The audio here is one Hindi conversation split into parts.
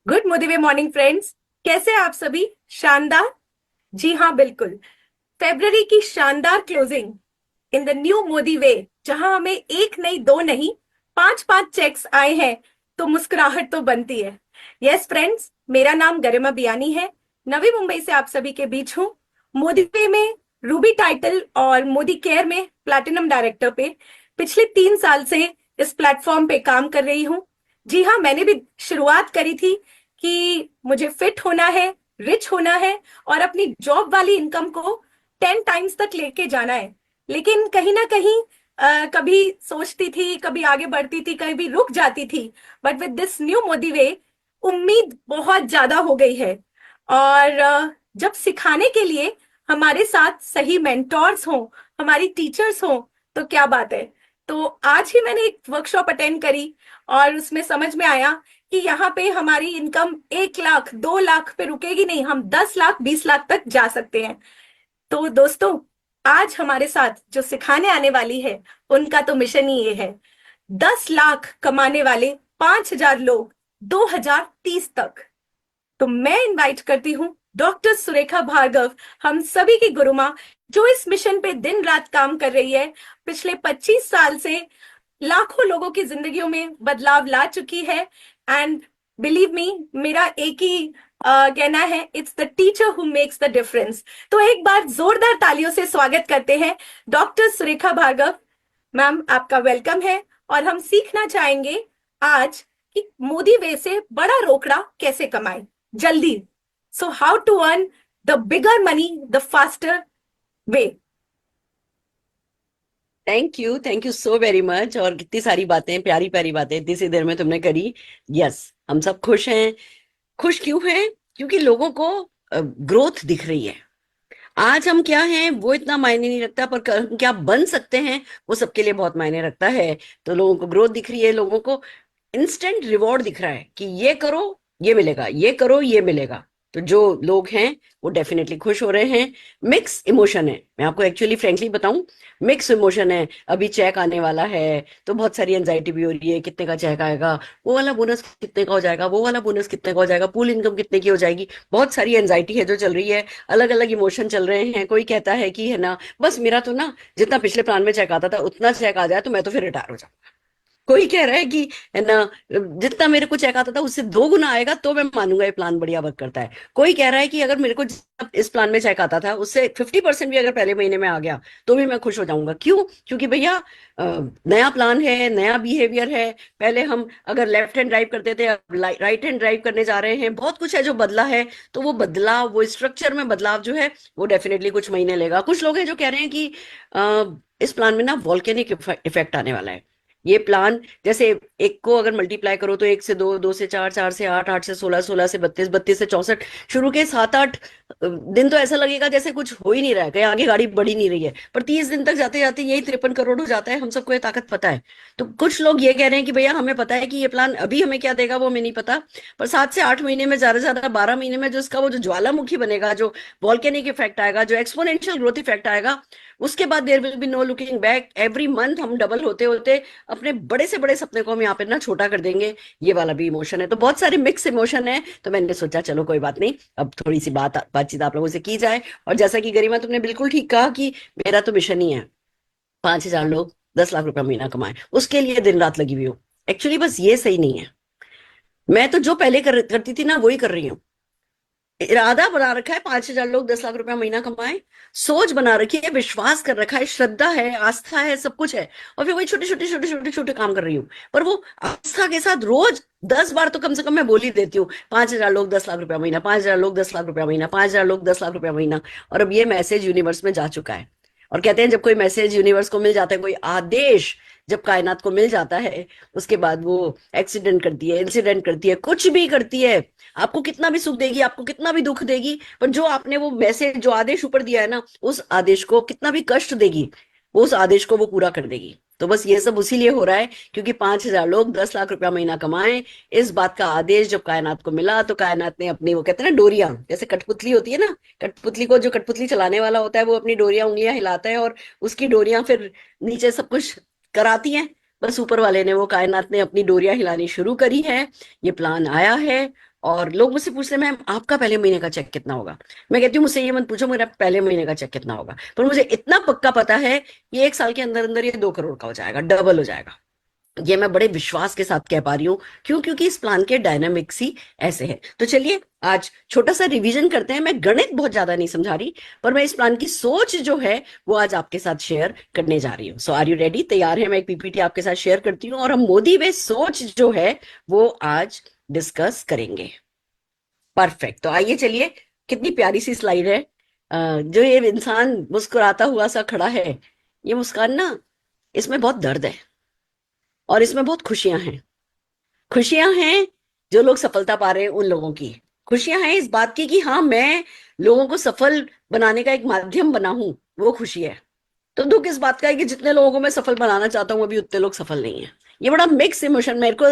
गुड मोदी वे मॉर्निंग फ्रेंड्स। कैसे हैं आप सभी? शानदार। जी हाँ, बिल्कुल। फेब्रवरी की शानदार closing in the new Modi way, जहां हमें एक नहीं दो नहीं पांच पांच चेक्स आए हैं, तो मुस्कुराहट तो बनती है। यस फ्रेंड्स, मेरा नाम गरिमा बियानी है। नवी मुंबई से आप सभी के बीच हूँ। मोदी वे में रूबी टाइटल और मोदी केयर में प्लैटिनम डायरेक्टर पे पिछले 3 साल से इस प्लेटफॉर्म पे काम कर रही हूँ। जी हाँ, मैंने भी शुरुआत करी थी कि मुझे फिट होना है, रिच होना है और अपनी जॉब वाली इनकम को 10 टाइम्स तक लेके जाना है। लेकिन कहीं ना कहीं कभी सोचती थी, कभी आगे बढ़ती थी, कभी रुक जाती थी। But with this new Modi way, उम्मीद बहुत ज्यादा हो गई है। और जब सिखाने के लिए हमारे साथ सही मेंटोर्स हों, हमारी टीचर्स हों, तो क्या बात है। तो आज ही मैंने एक वर्कशॉप अटेंड करी और उसमें समझ में आया कि यहाँ पे हमारी इनकम 1 लाख 2 लाख पे रुकेगी नहीं, हम 10 लाख 20 लाख तक जा सकते हैं। तो दोस्तों, आज हमारे साथ जो सिखाने आने वाली है, उनका तो मिशन ही ये है, 10 लाख कमाने वाले 5,000 लोग 2030 तक। तो मैं इनवाइट करती हूँ डॉक्टर सुरेखा भार्गव, हम सभी की गुरु माँ, जो इस मिशन पे दिन रात काम कर रही है। पिछले 25 साल से लाखों लोगों की जिंदगियों में बदलाव ला चुकी है। एंड बिलीव मी, मेरा एक ही कहना है, it's the teacher who makes the difference. तो एक बार जोरदार तालियों से स्वागत करते हैं डॉक्टर सुरेखा भार्गव। मैम, आपका वेलकम है। और हम सीखना चाहेंगे आज कि मोदी वे से बड़ा रोकड़ा कैसे कमाएं जल्दी। So how to earn the bigger money the faster way. Thank you so very much. और कितनी सारी बातें, प्यारी प्यारी बातें इतनी सी देर में तुमने करी। यस, हम सब खुश हैं। खुश क्यों हैं? क्योंकि लोगों को ग्रोथ दिख रही है। आज हम क्या हैं वो इतना मायने नहीं रखता, पर कल हम क्या बन सकते हैं वो सबके लिए बहुत मायने रखता है। तो लोगों को ग्रोथ दिख रही है, लोगों को इंस्टेंट रिवॉर्ड दिख रहा है कि ये करो ये मिलेगा, ये करो ये मिलेगा। तो जो लोग हैं वो डेफिनेटली खुश हो रहे हैं। मिक्स इमोशन है, मैं आपको एक्चुअली फ्रेंकली बताऊं, मिक्स इमोशन है। अभी चेक आने वाला है तो बहुत सारी एंजाइटी भी हो रही है, कितने का चेक आएगा, वो वाला बोनस कितने का हो जाएगा, वो वाला बोनस कितने का हो जाएगा, पूल इनकम कितने की हो जाएगी। बहुत सारी एंजाइटी है जो चल रही है, अलग अलग इमोशन चल रहे हैं। कोई कहता है कि है ना, बस मेरा तो ना जितना पिछले प्लान में चेक आता था उतना चेक आ जाए तो मैं तो फिर रिटायर हो जाऊं। कोई कह रहा है कि है ना, जितना मेरे को चेक आता था उससे 2 गुना आएगा तो मैं मानूंगा ये प्लान बढ़िया वर्क करता है। कोई कह रहा है कि अगर मेरे को जितना इस प्लान में चेक आता था उससे 50% भी अगर पहले महीने में आ गया तो भी मैं खुश हो जाऊंगा। क्यों? क्योंकि भैया नया प्लान है, नया बिहेवियर है। पहले हम अगर लेफ्ट हैंड ड्राइव करते थे, अब राइट हैंड ड्राइव करने जा रहे हैं। बहुत कुछ है जो बदला है। तो वो बदलाव, वो स्ट्रक्चर में बदलाव जो है वो डेफिनेटली कुछ महीने लेगा। कुछ लोग हैं जो कह रहे हैं कि इस प्लान में ना वॉल्केनिक इफेक्ट आने वाला है। ये प्लान जैसे एक को अगर मल्टीप्लाई करो तो 1 से 2, 2 से 4, 4 से 8, 8 से 16, 16 से 32, 32 से 64, शुरू के 7-8 दिन तो ऐसा लगेगा जैसे कुछ हो ही नहीं रहा है, कहीं आगे गाड़ी बढ़ ही नहीं रही है। पर 30 दिन तक जाते जाते यही 53 करोड़ हो जाता है। हम सबको ये ताकत पता है। तो कुछ लोग ये कह रहे हैं कि भैया हमें पता है कि ये प्लान अभी हमें क्या देगा वो हमें नहीं पता, पर 7 से 8 महीने में, ज्यादा से ज्यादा 12 महीने में जो इसका वो जो ज्वालामुखी बनेगा, जो वॉल्केनिक इफेक्ट आएगा, जो एक्सपोनेंशियल ग्रोथ इफेक्ट आएगा, उसके बाद there will be no looking back. Every month हम डबल होते होते अपने बड़े से बड़े सपने को हम यहाँ पे ना छोटा कर देंगे। ये वाला भी इमोशन है। तो बहुत सारे मिक्स इमोशन है। तो मैंने सोचा चलो कोई बात नहीं, अब थोड़ी सी बातचीत आप लोगों से की जाए। और जैसा कि गरिमा तुमने बिल्कुल ठीक कहा कि मेरा तो मिशन ही है 5,000 लोग 10 लाख रुपया महीना कमाए, उसके लिए दिन रात लगी हुई हूँ। एक्चुअली बस ये सही नहीं है। मैं तो जो पहले करती थी ना वही कर रही हूँ। इरादा बना रखा है 5,000 लोग 10 लाख रुपया महीना कमाए। सोच बना रखी है, विश्वास कर रखा है, श्रद्धा है, आस्था है, सब कुछ है। और फिर वही छोटे छोटे छोटे छोटे छोटे काम कर रही हूँ। पर वो आस्था के साथ रोज 10 बार तो कम से कम मैं बोल ही देती हूँ, 5,000 लोग 10 लाख रुपया महीना, 5,000 लोग 10 लाख रुपया महीना, 5,000 लोग 10 लाख रुपया महीना। और अब ये मैसेज यूनिवर्स में जा चुका है। और कहते हैं जब कोई मैसेज यूनिवर्स को मिल जाता है, कोई आदेश जब कायनात को मिल जाता है, उसके बाद वो एक्सीडेंट करती है, इंसिडेंट करती है, कुछ भी करती है। आपको कितना भी सुख देगी, आपको कितना भी दुख देगी, पर जो आपने वो मैसेज, जो आदेश ऊपर दिया है ना, उस आदेश को कितना भी कष्ट देगी, उस आदेश को वो पूरा कर देगी। तो बस ये सब उसी लिए हो रहा है क्योंकि 5,000 लोग 10 लाख रुपया महीना कमाएं, इस बात का आदेश जब कायनात को मिला तो कायनात ने अपनी, वो कहते हैं ना डोरियां, जैसे कठपुतली होती है ना, कठपुतली को जो कठपुतली चलाने वाला होता है वो अपनी डोरियां, उंगलियां हिलाता है और उसकी डोरियां फिर नीचे सब कुछ कराती हैं। बस ऊपर वाले ने, वो कायनात ने अपनी डोरियां हिलानी शुरू करी है। ये प्लान आया है और लोग मुझसे पूछते हैं मैम आपका पहले महीने का चेक कितना होगा। मैं कहती हूँ मुझसे ये मत पूछो मेरा पहले महीने का चेक कितना होगा, पर मुझे इतना पक्का पता है कि 1 साल के अंदर अंदर ये 2 करोड़ का हो जाएगा, डबल हो जाएगा। ये मैं बड़े विश्वास के साथ कह पा रही हूँ। क्यों? क्योंकि इस प्लान के डायनामिक्स ही ऐसे हैं। तो चलिए आज छोटा सा रिवीजन करते हैं। मैं गणित बहुत ज्यादा नहीं समझा रही, पर मैं इस प्लान की सोच जो है वो आज आपके साथ शेयर करने जा रही हूँ। सो आर यू रेडी? तैयार है? मैं एक पीपीटी आपके साथ शेयर करती हूँ और हम मोदी वे सोच जो है वो आज डिस्कस करेंगे। परफेक्ट। तो आइए चलिए, कितनी प्यारी सी स्लाइड है। जो ये इंसान मुस्कुराता हुआ सा खड़ा है, ये मुस्कान ना, इसमें बहुत दर्द है और इसमें बहुत खुशियां हैं। खुशियां हैं जो लोग सफलता पा रहे हैं उन लोगों की। खुशियां हैं इस बात की कि हाँ मैं लोगों को सफल बनाने का एक माध्यम बना हूं, वो खुशी है। तो दुख इस बात का है कि जितने लोगों को मैं सफल बनाना चाहता हूँ अभी उतने लोग सफल नहीं है। ये बड़ा मिक्स इमोशन। मेरे को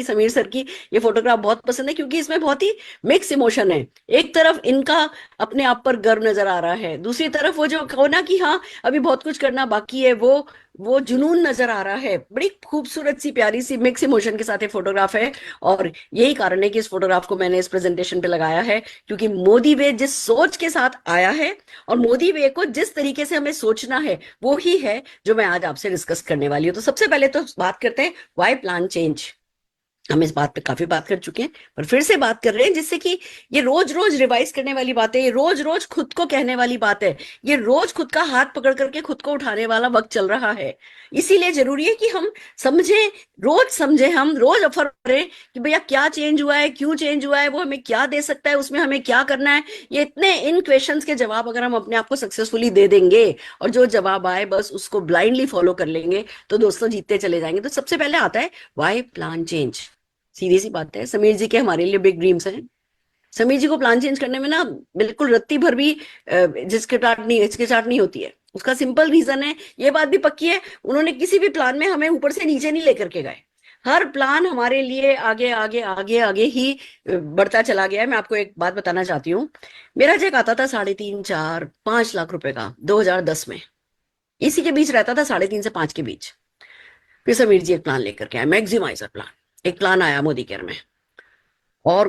समीर सर की ये फोटोग्राफ बहुत पसंद है क्योंकि इसमें बहुत ही मिक्स इमोशन है। एक तरफ इनका अपने आप पर गर्व नजर आ रहा है, दूसरी तरफ वो जो कहो ना कि हाँ अभी बहुत कुछ करना बाकी है, वो जुनून नजर आ रहा है। बड़ी खूबसूरत सी प्यारी सी मिक्स इमोशन के साथ ये फोटोग्राफ है। और यही कारण है कि इस फोटोग्राफ को मैंने इस प्रेजेंटेशन पे लगाया है, क्योंकि मोदी वे जिस सोच के साथ आया है और मोदी वे को जिस तरीके से हमें सोचना है वो ही है जो मैं आज आपसे डिस्कस करने वाली हूँ। तो सबसे पहले तो बात करते हैं व्हाई प्लान चेंज। हम इस बात पे काफी बात कर चुके हैं, पर फिर से बात कर रहे हैं, जिससे कि ये रोज रोज रिवाइज करने वाली बात है, ये रोज रोज खुद को कहने वाली बात है, ये रोज खुद का हाथ पकड़ करके खुद को उठाने वाला वक्त चल रहा है। इसीलिए जरूरी है कि हम समझें, रोज समझें, हम रोज अफर करें कि भैया क्या चेंज हुआ है, क्यों चेंज हुआ है, वो हमें क्या दे सकता है, उसमें हमें क्या करना है। ये इतने इन क्वेश्चंस के जवाब अगर हम अपने आप को सक्सेसफुली दे देंगे और जो जवाब आए बस उसको ब्लाइंडली फॉलो कर लेंगे, तो दोस्तों जीतते चले जाएंगे। तो सबसे पहले आता है व्हाई प्लान चेंज। सीधी सी बात है, समीर जी के हमारे लिए बिग ड्रीम्स हैं। समीर जी को प्लान चेंज करने में ना बिल्कुल रत्ती भर भी हिचकिचाहट नहीं होती है। उसका सिंपल रीजन है, ये बात भी पक्की है, उन्होंने किसी भी प्लान में हमें ऊपर से नीचे नहीं लेकर के गए। हर प्लान हमारे लिए आगे आगे आगे आगे ही बढ़ता चला गया है। मैं आपको एक बात बताना चाहती हूँ। मेरा चेक आता था 3.5 4 5 लाख रुपए का 2010 में। इसी के बीच रहता था 3.5 से 5 के बीच। फिर समीर जी एक प्लान लेकर के आए, मैक्सिमाइजर प्लान। एक प्लान आया मोदी केयर में, और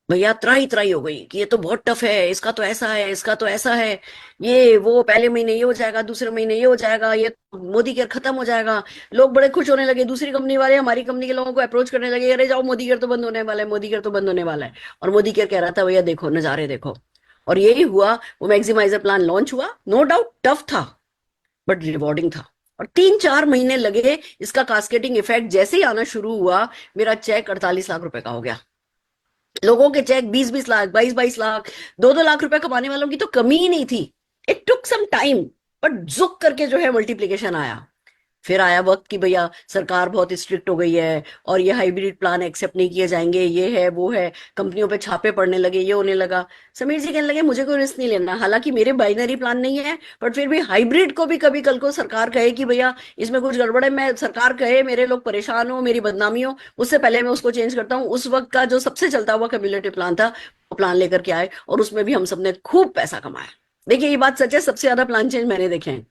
भैया त्राही त्राही हो गई कि ये तो बहुत टफ है, इसका तो ऐसा है, इसका तो ऐसा है, ये वो पहले महीने ये हो जाएगा, दूसरे महीने ये हो जाएगा, ये तो मोदी केयर खत्म हो जाएगा। लोग बड़े खुश होने लगे, दूसरी कंपनी वाले हमारी कंपनी के लोगों को अप्रोच करने लगे, अरे जाओ मोदी केयर तो बंद होने वाला है, मोदी केयर तो बंद होने वाला है। और मोदी केयर कह रहा था भैया देखो नजारे देखो। और यही हुआ, वो मैक्सिमाइजर प्लान लॉन्च हुआ। नो डाउट टफ था बट रिवॉर्डिंग था। और 3 4 महीने लगे, इसका कास्केटिंग इफेक्ट जैसे ही आना शुरू हुआ, मेरा चेक 48 लाख रुपए का हो गया। लोगों के चेक 20 20 लाख, 22 22 लाख, 2 2 लाख रुपए कमाने वालों की तो कमी ही नहीं थी। It took some time, but जुक करके जो है मल्टीप्लिकेशन आया। फिर आया वक्त कि भैया सरकार बहुत स्ट्रिक्ट हो गई है और ये हाइब्रिड प्लान एक्सेप्ट नहीं किए जाएंगे, ये है वो है, कंपनियों पे छापे पड़ने लगे, ये होने लगा। समीर जी कहने लगे मुझे कोई रिस्क नहीं लेना, हालांकि मेरे बाइनरी प्लान नहीं है, बट फिर भी हाइब्रिड को भी कभी कल को सरकार कहे कि भैया इसमें कुछ गड़बड़ है, मैं सरकार कहे मेरे लोग परेशान हो, मेरी बदनामी हो, उससे पहले मैं उसको चेंज करता हूँ। उस वक्त का जो सबसे चलता हुआ कम्युलेटिव प्लान था, वो प्लान लेकर के आए और उसमें भी हम सबने खूब पैसा कमाया। देखिए ये बात सच है, सबसे ज्यादा प्लान चेंज मैंने देखे हैं।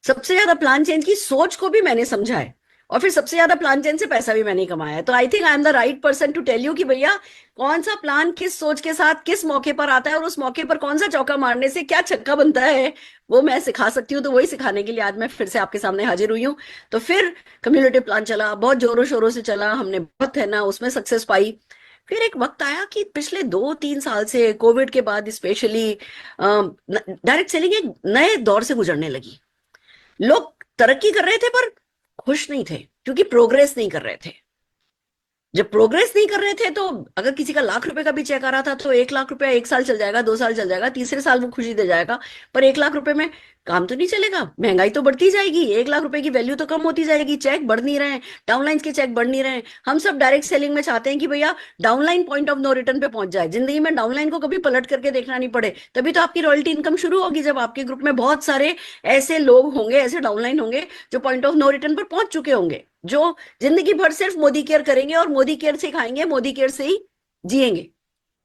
सबसे ज्यादा प्लान चेंज की सोच को भी मैंने समझा है, और फिर सबसे ज्यादा प्लान चेंज से पैसा भी मैंने ही कमाया है। तो I think I am the right person to tell you कि भैया कौन सा प्लान किस सोच के साथ किस मौके पर आता है और उस मौके पर कौन सा चौका मारने से क्या छक्का बनता है, वो मैं सिखा सकती हूँ। तो वही सिखाने के लिए आज मैं फिर से आपके सामने हाजिर हुई हूँ। तो फिर कम्युनिटी प्लान चला, बहुत जोरों शोरों से चला, हमने बहुत है ना उसमें सक्सेस पाई। फिर एक वक्त आया कि पिछले 2 3 साल से कोविड के बाद स्पेशली डायरेक्ट सेलिंग एक नए दौर से गुजरने लगी। लोग तरक्की कर रहे थे पर खुश नहीं थे, क्योंकि प्रोग्रेस नहीं कर रहे थे। जब प्रोग्रेस नहीं कर रहे थे तो अगर किसी का लाख रुपए का भी चेक आ रहा था तो 1 लाख रुपया 1 साल चल जाएगा, 2 साल चल जाएगा, तीसरे साल वो खुशी दे जाएगा। पर 1 लाख रुपए में काम तो नहीं चलेगा, महंगाई तो बढ़ती जाएगी, 1 लाख रुपए की वैल्यू तो कम होती जाएगी, चेक बढ़ नहीं रहे हैं, डाउनलाइन के चेक बढ़ नहीं रहे हैं। हम सब डायरेक्ट सेलिंग में चाहते हैं कि भैया downline point of no return पे पहुंच जाए, जिंदगी में डाउनलाइन को कभी पलट करके देखना नहीं पड़े। तभी तो आपकी रॉयल्टी इनकम शुरू होगी, जब आपके ग्रुप में बहुत सारे ऐसे लोग होंगे, ऐसे डाउनलाइन होंगे जो पॉइंट ऑफ नो रिटर्न पर पहुंच चुके होंगे, जो जिंदगी भर सिर्फ मोदी केयर करेंगे और मोदी केयर से खाएंगे, मोदी केयर से ही जिएंगे।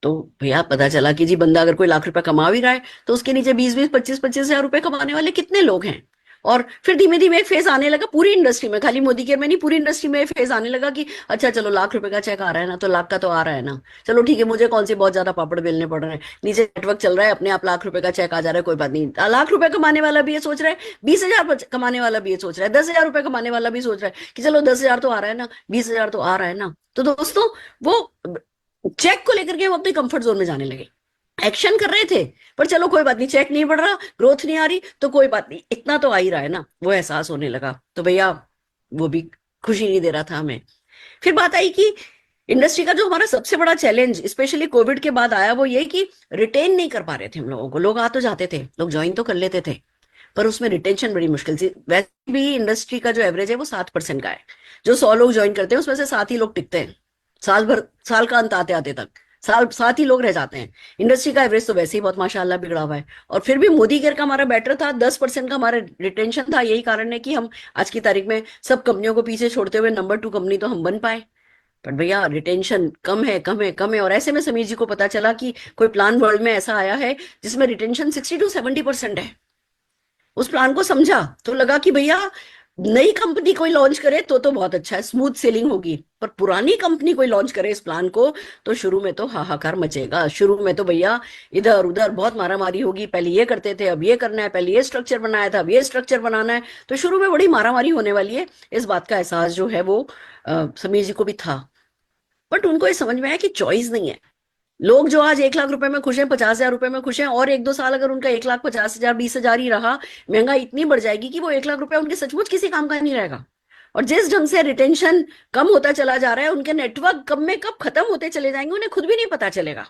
तो भैया पता चला कि जी बंदा अगर कोई लाख रुपए कमा भी रहा है तो उसके नीचे 20 20 25 25 हजार रुपए कमाने वाले कितने लोग हैं। और फिर धीमे धीमे एक फेज आने लगा पूरी इंडस्ट्री में, खाली मोदी केयर में नहीं, पूरी इंडस्ट्री में फेज आने लगा कि अच्छा चलो लाख रुपए का चेक आ रहा है ना, तो लाख का तो आ रहा है ना, चलो ठीक है, मुझे कौन सी बहुत ज्यादा पापड़ बेलने पड़ रहे हैं, नीचे नेटवर्क चल रहा है, अपने आप लाख रुपए का चेक आ जा रहा है, कोई बात नहीं। लाख रुपए कमाने वाला भी ये सोच रहा है, 20,000 कमाने वाला भी ये सोच रहा है, 10,000 रुपए कमाने वाला भी सोच रहा है कि चलो 10,000 तो आ रहा है ना, 20,000 तो आ रहा है ना। तो दोस्तों वो चेक को लेकर के वो अपने कंफर्ट जोन में जाने लगे, एक्शन कर रहे थे, पर चलो कोई बात नहीं, चेक नहीं बढ़ रहा, ग्रोथ नहीं आ रही, तो कोई बात नहीं, इतना तो आ ही रहा है ना, वो एहसास होने लगा। तो भैया वो भी खुशी नहीं दे रहा था हमें। फिर बात आई कि इंडस्ट्री का जो हमारा सबसे बड़ा चैलेंज स्पेशली कोविड के बाद आया, वो ये कि रिटेन नहीं कर पा रहे थे हम लोगों को। लोग आ तो जाते थे, लोग ज्वाइन तो कर लेते थे, पर उसमें रिटेंशन बड़ी मुश्किल थी। वैसे भी इंडस्ट्री का जो एवरेज है वो 7% का है। जो 100 लोग ज्वाइन करते हैं उसमें से 7 ही लोग टिकते हैं, साल भर, साल का अंत आते आते तक साल 7 ही लोग रह जाते हैं। इंडस्ट्री का एवरेज तो वैसे ही बहुत माशाल्लाह बिगड़ा हुआ है। और फिर भी मोदी केयर का हमारा बेटर था, 10% का हमारा रिटेंशन था। यही कारण है कि हम आज की तारीख में सब कंपनियों को पीछे छोड़ते हुए नंबर 2 कंपनी तो हम बन पाए। पर भैया रिटेंशन कम है, कम है, कम है। और ऐसे में समीर जी को पता चला कि कोई प्लान वर्ल्ड में ऐसा आया है जिसमें रिटेंशन 60 to 70% है। उस प्लान को समझा तो लगा कि भैया नई कंपनी कोई लॉन्च करे तो बहुत अच्छा है, स्मूथ सेलिंग होगी, पर पुरानी कंपनी कोई लॉन्च करे इस प्लान को तो शुरू में तो हाहाकार मचेगा। शुरू में तो भैया इधर उधर बहुत मारामारी होगी, पहले ये करते थे अब ये करना है, पहले ये स्ट्रक्चर बनाया था अब ये स्ट्रक्चर बनाना है, तो शुरू में बड़ी मारामारी होने वाली है। इस बात का एहसास जो है वो समीर जी को भी था, बट उनको ये समझ में आया कि चॉइस नहीं है। लोग जो आज 1 लाख रुपए में खुश हैं, 50,000 रुपए में खुश हैं, और 1-2 साल अगर उनका 1,50,000 20,000 ही रहा, महंगाई इतनी बढ़ जाएगी कि वो 1 लाख रुपए उनके सचमुच किसी काम का नहीं रहेगा। और जिस ढंग से रिटेंशन कम होता चला जा रहा है, उनके नेटवर्क कब में कब खत्म होते चले जाएंगे उन्हें खुद भी नहीं पता चलेगा।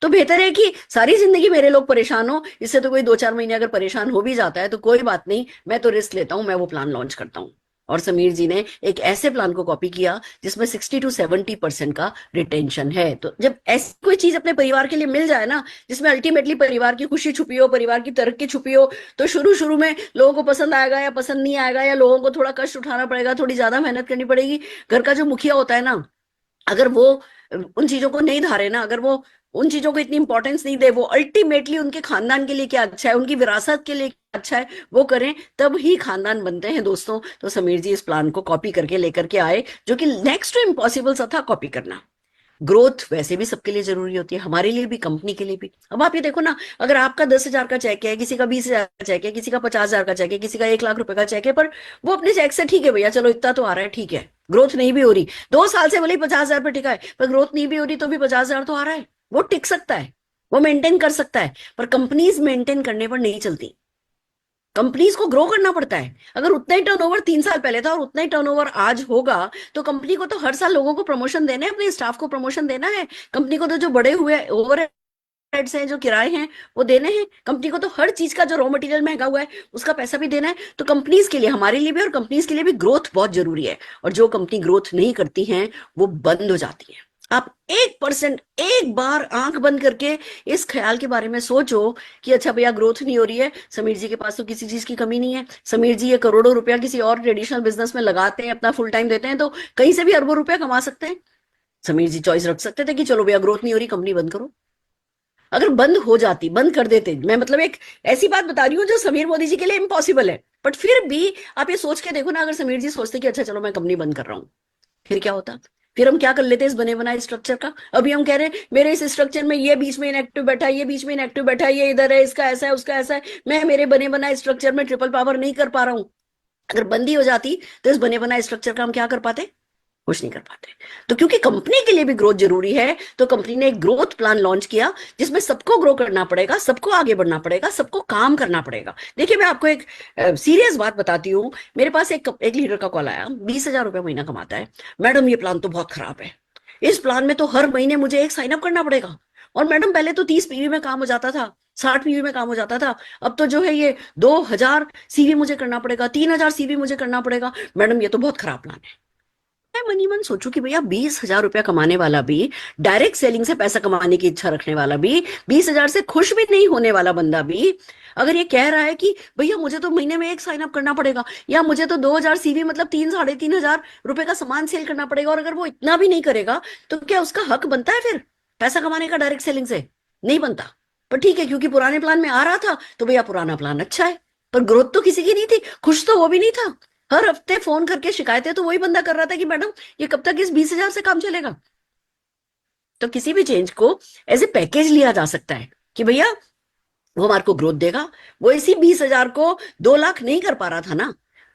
तो बेहतर है कि सारी जिंदगी मेरे लोग परेशान हो, इससे तो कोई 2-4 महीने अगर परेशान हो भी जाता है तो कोई बात नहीं, मैं तो रिस्क लेता हूं, मैं वो प्लान लॉन्च करता हूं। और समीर जी ने एक ऐसे प्लान को कॉपी किया जिसमें 60 to 70% का रिटेंशन है। तो जब ऐसी कोई चीज अपने परिवार के लिए मिल जाए ना, जिसमें अल्टीमेटली परिवार की खुशी छुपी हो, परिवार की तरक्की छुपी हो, तो शुरू शुरू में लोगों को पसंद आएगा या पसंद नहीं आएगा, या लोगों को थोड़ा कष्ट उठाना पड़ेगा, थोड़ी ज्यादा मेहनत करनी पड़ेगी। घर का जो मुखिया होता है ना, अगर वो उन चीजों को नहीं धारे ना, अगर वो उन चीजों को इतनी इंपॉर्टेंस नहीं दे, वो अल्टीमेटली उनके खानदान के लिए क्या अच्छा है, उनकी विरासत के लिए क्या अच्छा है वो करें, तब ही खानदान बनते हैं दोस्तों। तो समीर जी इस प्लान को कॉपी करके लेकर के आए, जो कि नेक्स्ट टू इम्पॉसिबल सा था कॉपी करना। ग्रोथ वैसे भी सबके लिए जरूरी होती है, हमारे लिए भी, कंपनी के लिए भी। अब आप ये देखो ना, अगर आपका 10,000 का चेक है, किसी का 20,000 का चेक है, किसी का 50,000 का चेक है, किसी का 1 लाख रुपए का चेक है, पर वो अपने चेक से ठीक है भैया, चलो इतना तो आ रहा है, ठीक है, ग्रोथ नहीं भी हो रही, 2 साल से भले ही 50,000 पे टिका है, पर ग्रोथ नहीं भी हो रही तो भी 50,000 तो आ रहा है, वो टिक सकता है, वो मेंटेन कर सकता है। पर कंपनीज मेंटेन करने पर नहीं चलती, कंपनीज को ग्रो करना पड़ता है। अगर उतना ही टर्नओवर 3 साल पहले था और उतना ही टर्नओवर आज होगा, तो कंपनी को तो हर साल लोगों को प्रमोशन देना है, अपने स्टाफ को प्रमोशन देना है, कंपनी को तो जो बड़े हुए ओवरहेड्स हैं, जो किराए हैं वो देने हैं, कंपनी को तो हर चीज का जो रॉ मटेरियल महंगा हुआ है उसका पैसा भी देना है। तो कंपनीज के लिए, हमारे लिए भी और कंपनीज के लिए भी ग्रोथ बहुत जरूरी है। और जो कंपनी ग्रोथ नहीं करती है वो बंद हो जाती है। आप 1% एक बार आंख बंद करके इस ख्याल के बारे में सोचो कि अच्छा भैया ग्रोथ नहीं हो रही है, समीर जी के पास तो किसी चीज की कमी नहीं है, समीर जी ये करोड़ों रुपया किसी और ट्रेडिशनल बिजनेस में लगाते हैं, अपना फुल टाइम देते हैं, तो कहीं से भी अरबों रुपया कमा सकते हैं। समीर जी चॉइस रख सकते थे कि चलो भैया ग्रोथ नहीं हो रही, कंपनी बंद करो। अगर बंद हो जाती, बंद कर देते, मैं मतलब एक ऐसी बात बता रही हूँ जो समीर मोदी जी के लिए इम्पॉसिबल है, बट फिर भी आप ये सोच के देखो ना, अगर समीर जी सोचते कि अच्छा चलो मैं कंपनी बंद कर रहा हूँ, फिर क्या होता? फिर हम क्या कर लेते इस बने बनाए स्ट्रक्चर का? अभी हम कह रहे हैं मेरे इस स्ट्रक्चर में ये बीच में इनएक्टिव बैठा है, ये बीच में इनएक्टिव बैठा है, ये इधर है, इसका ऐसा है, उसका ऐसा है, मैं मेरे बने बनाए स्ट्रक्चर में ट्रिपल पावर नहीं कर पा रहा हूं। अगर बंदी हो जाती तो इस बने बनाए स्ट्रक्चर का हम क्या कर पाते? कुछ नहीं कर पाते। तो क्योंकि कंपनी के लिए भी ग्रोथ जरूरी है, तो कंपनी ने एक ग्रोथ प्लान लॉन्च किया जिसमें सबको ग्रो करना पड़ेगा, सबको आगे बढ़ना पड़ेगा, सबको काम करना पड़ेगा। देखिए मैं आपको एक सीरियस बात बताती हूँ। मेरे पास एक लीडर का कॉल आया, 20,000 रुपये महीना कमाता है। मैडम ये प्लान तो बहुत खराब है, इस प्लान में तो हर महीने मुझे एक साइन अप करना पड़ेगा, और मैडम पहले तो 30 पीवी में काम हो जाता था, 60 पीवी में काम हो जाता था, अब तो जो है ये 2,000 सीवी मुझे करना पड़ेगा, 3,000 सीवी मुझे करना पड़ेगा। मैडम ये तो बहुत खराब प्लान है। मैं मनी मन सोचू कि भैया 20,000 रुपया कमाने वाला भी, डायरेक्ट सेलिंग से पैसा कमाने की इच्छा रखने वाला भी, 20,000 से खुश भी नहीं होने वाला बंदा भी, अगर ये कह रहा है कि भैया मुझे तो महीने में एक साइन अप करना पड़ेगा, या मुझे तो 2,000 सीवी मतलब 3-3,500 रुपए का सामान सेल करना पड़ेगा, और अगर वो इतना भी नहीं करेगा तो क्या उसका हक बनता है फिर पैसा कमाने का डायरेक्ट सेलिंग से? नहीं बनता। पर ठीक है, क्योंकि पुराने प्लान में आ रहा था तो भैया पुराना प्लान अच्छा है, पर ग्रोथ तो किसी की नहीं थी, खुश तो वो भी नहीं था। हर हफ्ते फोन करके शिकायतें तो वही बंदा कर रहा था कि मैडम ये कब तक इस 20,000 से काम चलेगा। तो किसी भी चेंज को एज ए पैकेज लिया जा सकता है कि भैया वो हमारे को ग्रोथ देगा। वो इसी 20,000 को 2 लाख नहीं कर पा रहा था ना,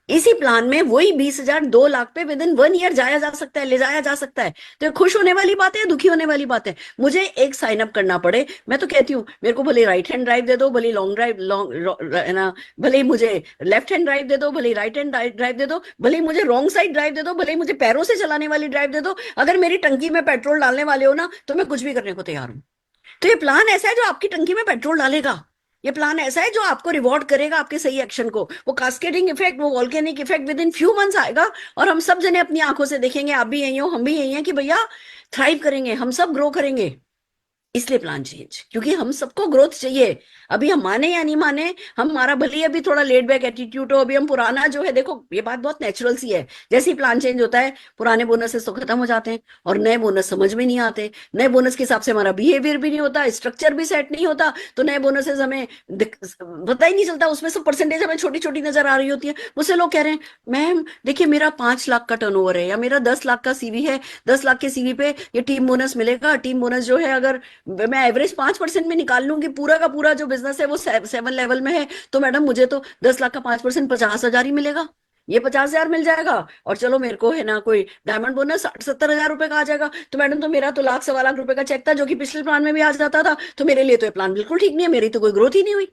इसी प्लान में वही 20,000 2 लाख पे विद इन 1 ईयर जाया जा सकता है, ले जाया जा सकता है। तो ये खुश होने वाली बात है, दुखी होने वाली बात है। मुझे एक साइन अप करना पड़े, मैं तो कहती हूँ मेरे को भले राइट हैंड ड्राइव दे दो, भले लॉन्ग ड्राइव लॉन्ग है ना, भले ही मुझे लेफ्ट हैंड ड्राइव दे दो, भले राइट हैंड ड्राइव दे दो, भले ही मुझे रॉन्ग साइड ड्राइव दे दो, भले ही मुझे पैरों से चलाने वाली ड्राइव दे दो। अगर मेरी टंकी में पेट्रोल डालने वाले हो ना, तो मैं कुछ भी करने को तैयार हूँ। तो ये प्लान ऐसा है जो आपकी टंकी में पेट्रोल डालेगा। ये प्लान ऐसा है जो आपको रिवॉर्ड करेगा आपके सही एक्शन को। वो कास्केडिंग इफेक्ट, वो volcanic effect with in few months आएगा, और हम सब जने अपनी आंखों से देखेंगे, आप भी यही हो, हम भी यही हैं, कि भैया थ्राइव करेंगे, हम सब ग्रो करेंगे। इसलिए प्लान चेंज, क्योंकि हम सबको ग्रोथ चाहिए। अभी हम माने या नहीं माने, हमारा भले ही अभी थोड़ा लेट बैक एटीट्यूड हो, अभी हम पुराना जो है, देखो ये बात बहुत नेचुरल सी है, जैसे ही प्लान चेंज होता है पुराने बोनसेस तो खत्म हो जाते हैं और नए बोनस समझ में नहीं आते। नए बोनस के हिसाब से हमारा बिहेवियर भी नहीं होता, स्ट्रक्चर भी सेट नहीं होता, तो नए बोनसेस हमें पता ही नहीं चलता, उसमें सब परसेंटेज हमें छोटी छोटी नजर आ रही होती है। मुझसे लोग कह रहे हैं मैम देखिए मेरा 5 लाख का टर्नओवर है, या मेरा 10 लाख का सीवी है, 10 लाख के सीवी पे ये टीम बोनस मिलेगा। टीम बोनस जो है अगर मैं एवरेज 5% में निकाल लूंगी, पूरा का पूरा जो बिजनेस है वो 7 लेवल में है, तो मैडम मुझे तो 10 लाख का 5% 50,000 ही मिलेगा। ये 50,000 मिल जाएगा, और चलो मेरे को है ना कोई डायमंड बोनस 60-70 हजार रुपए का आ जाएगा, तो मैडम तो मेरा तो लाख सवा लाख रुपए का चेक था जो कि पिछले प्लान में भी आ जाता था। तो मेरे लिए तो ये प्लान बिल्कुल ठीक नहीं है, मेरी तो कोई ग्रोथ ही नहीं हुई।